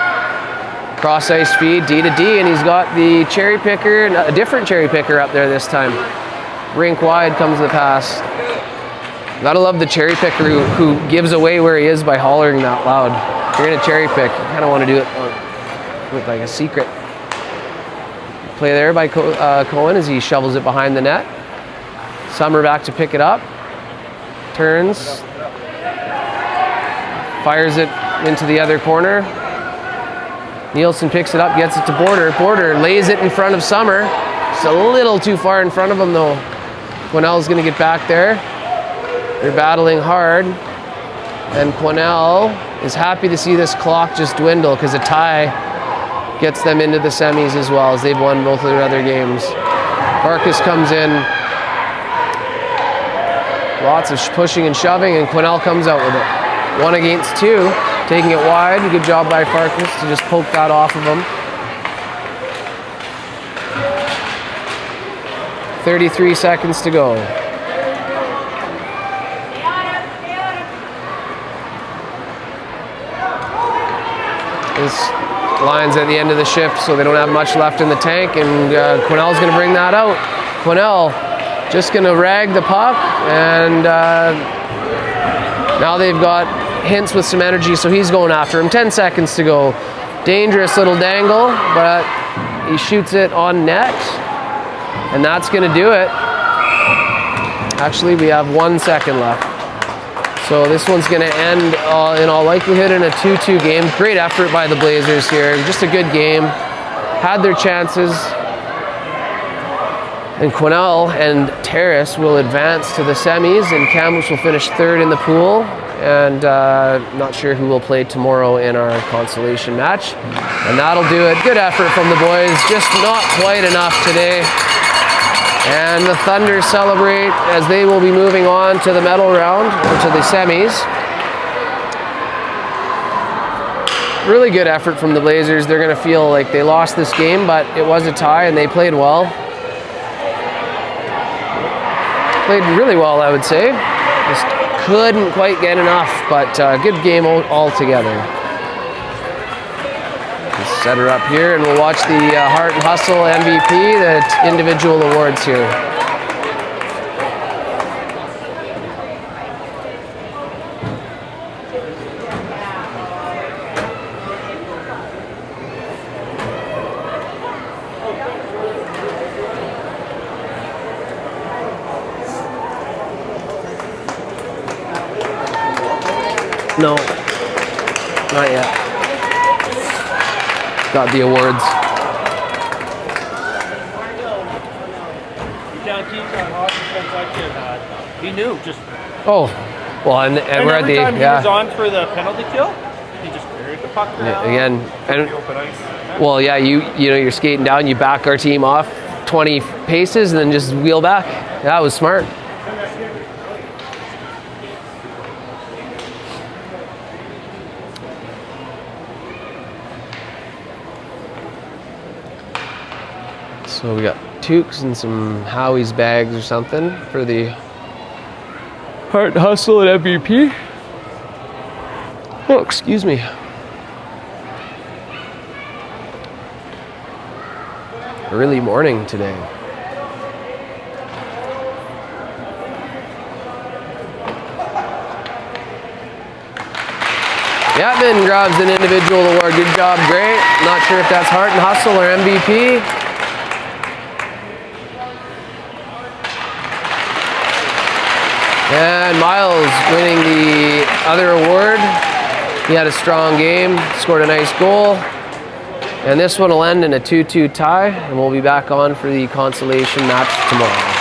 Cross ice feed, D to D, and he's got the cherry picker, a different cherry picker up there this time. rink wide comes the pass. Gotta love the cherry picker who gives away where he is by hollering that loud. If you're gonna cherry pick, you kind of want to do it with like a secret. Play there by Cohen as he shovels it behind the net. Summer back to pick it up. Turns. Fires it into the other corner. Nielsen picks it up, gets it to Border. Border lays it in front of Summer. It's a little too far in front of him though. Quesnel's gonna get back there. They're battling hard. And Quesnel is happy to see this clock just dwindle because a tie gets them into the semis as well, as they've won both of their other games. Farkas comes in. Lots of pushing and shoving, and Quesnel comes out with it. 1 against 2, taking it wide. Good job by Farkas to just poke that off of him. 33 seconds to go. This line's at the end of the shift, so they don't have much left in the tank, and Quesnel's going to bring that out. Quesnel just going to rag the puck, and now they've got Hintz with some energy, so he's going after him. 10 seconds to go. Dangerous little dangle, but he shoots it on net, and that's going to do it. Actually, we have 1 second left. So this one's going to end in all likelihood in a 2-2 game. Great effort by the Blazers here. Just a good game. Had their chances. And Quesnel and Terrace will advance to the semis, and Kamloops will finish third in the pool. And not sure who will play tomorrow in our consolation match. And that'll do it. Good effort from the boys. Just not quite enough today. And the Thunder celebrate as they will be moving on to the medal round, or to the semis. Really good effort from the Blazers. They're going to feel like they lost this game, but it was a tie and they played well. Played really well, I would say. Just couldn't quite get enough, but good game altogether. Set her up here, and we'll watch the Heart and Hustle MVP, the individual awards here. No, not yet. Got the awards. He knew, just. Oh, well, and we're at the time he was on for the penalty kill, he just buried the puck down. Again, and well, yeah, you know, you're skating down, you back our team off 20 paces, and then just wheel back. That was smart. So we got toques and some Howie's bags or something for the Heart Hustle and MVP. Oh, excuse me. Early morning today. Yatman grabs an individual award. Good job, great. Not sure if that's Heart and Hustle or MVP. And Miles winning the other award. He had a strong game, scored a nice goal. And this one will end in a 2-2 tie, and we'll be back on for the consolation match tomorrow.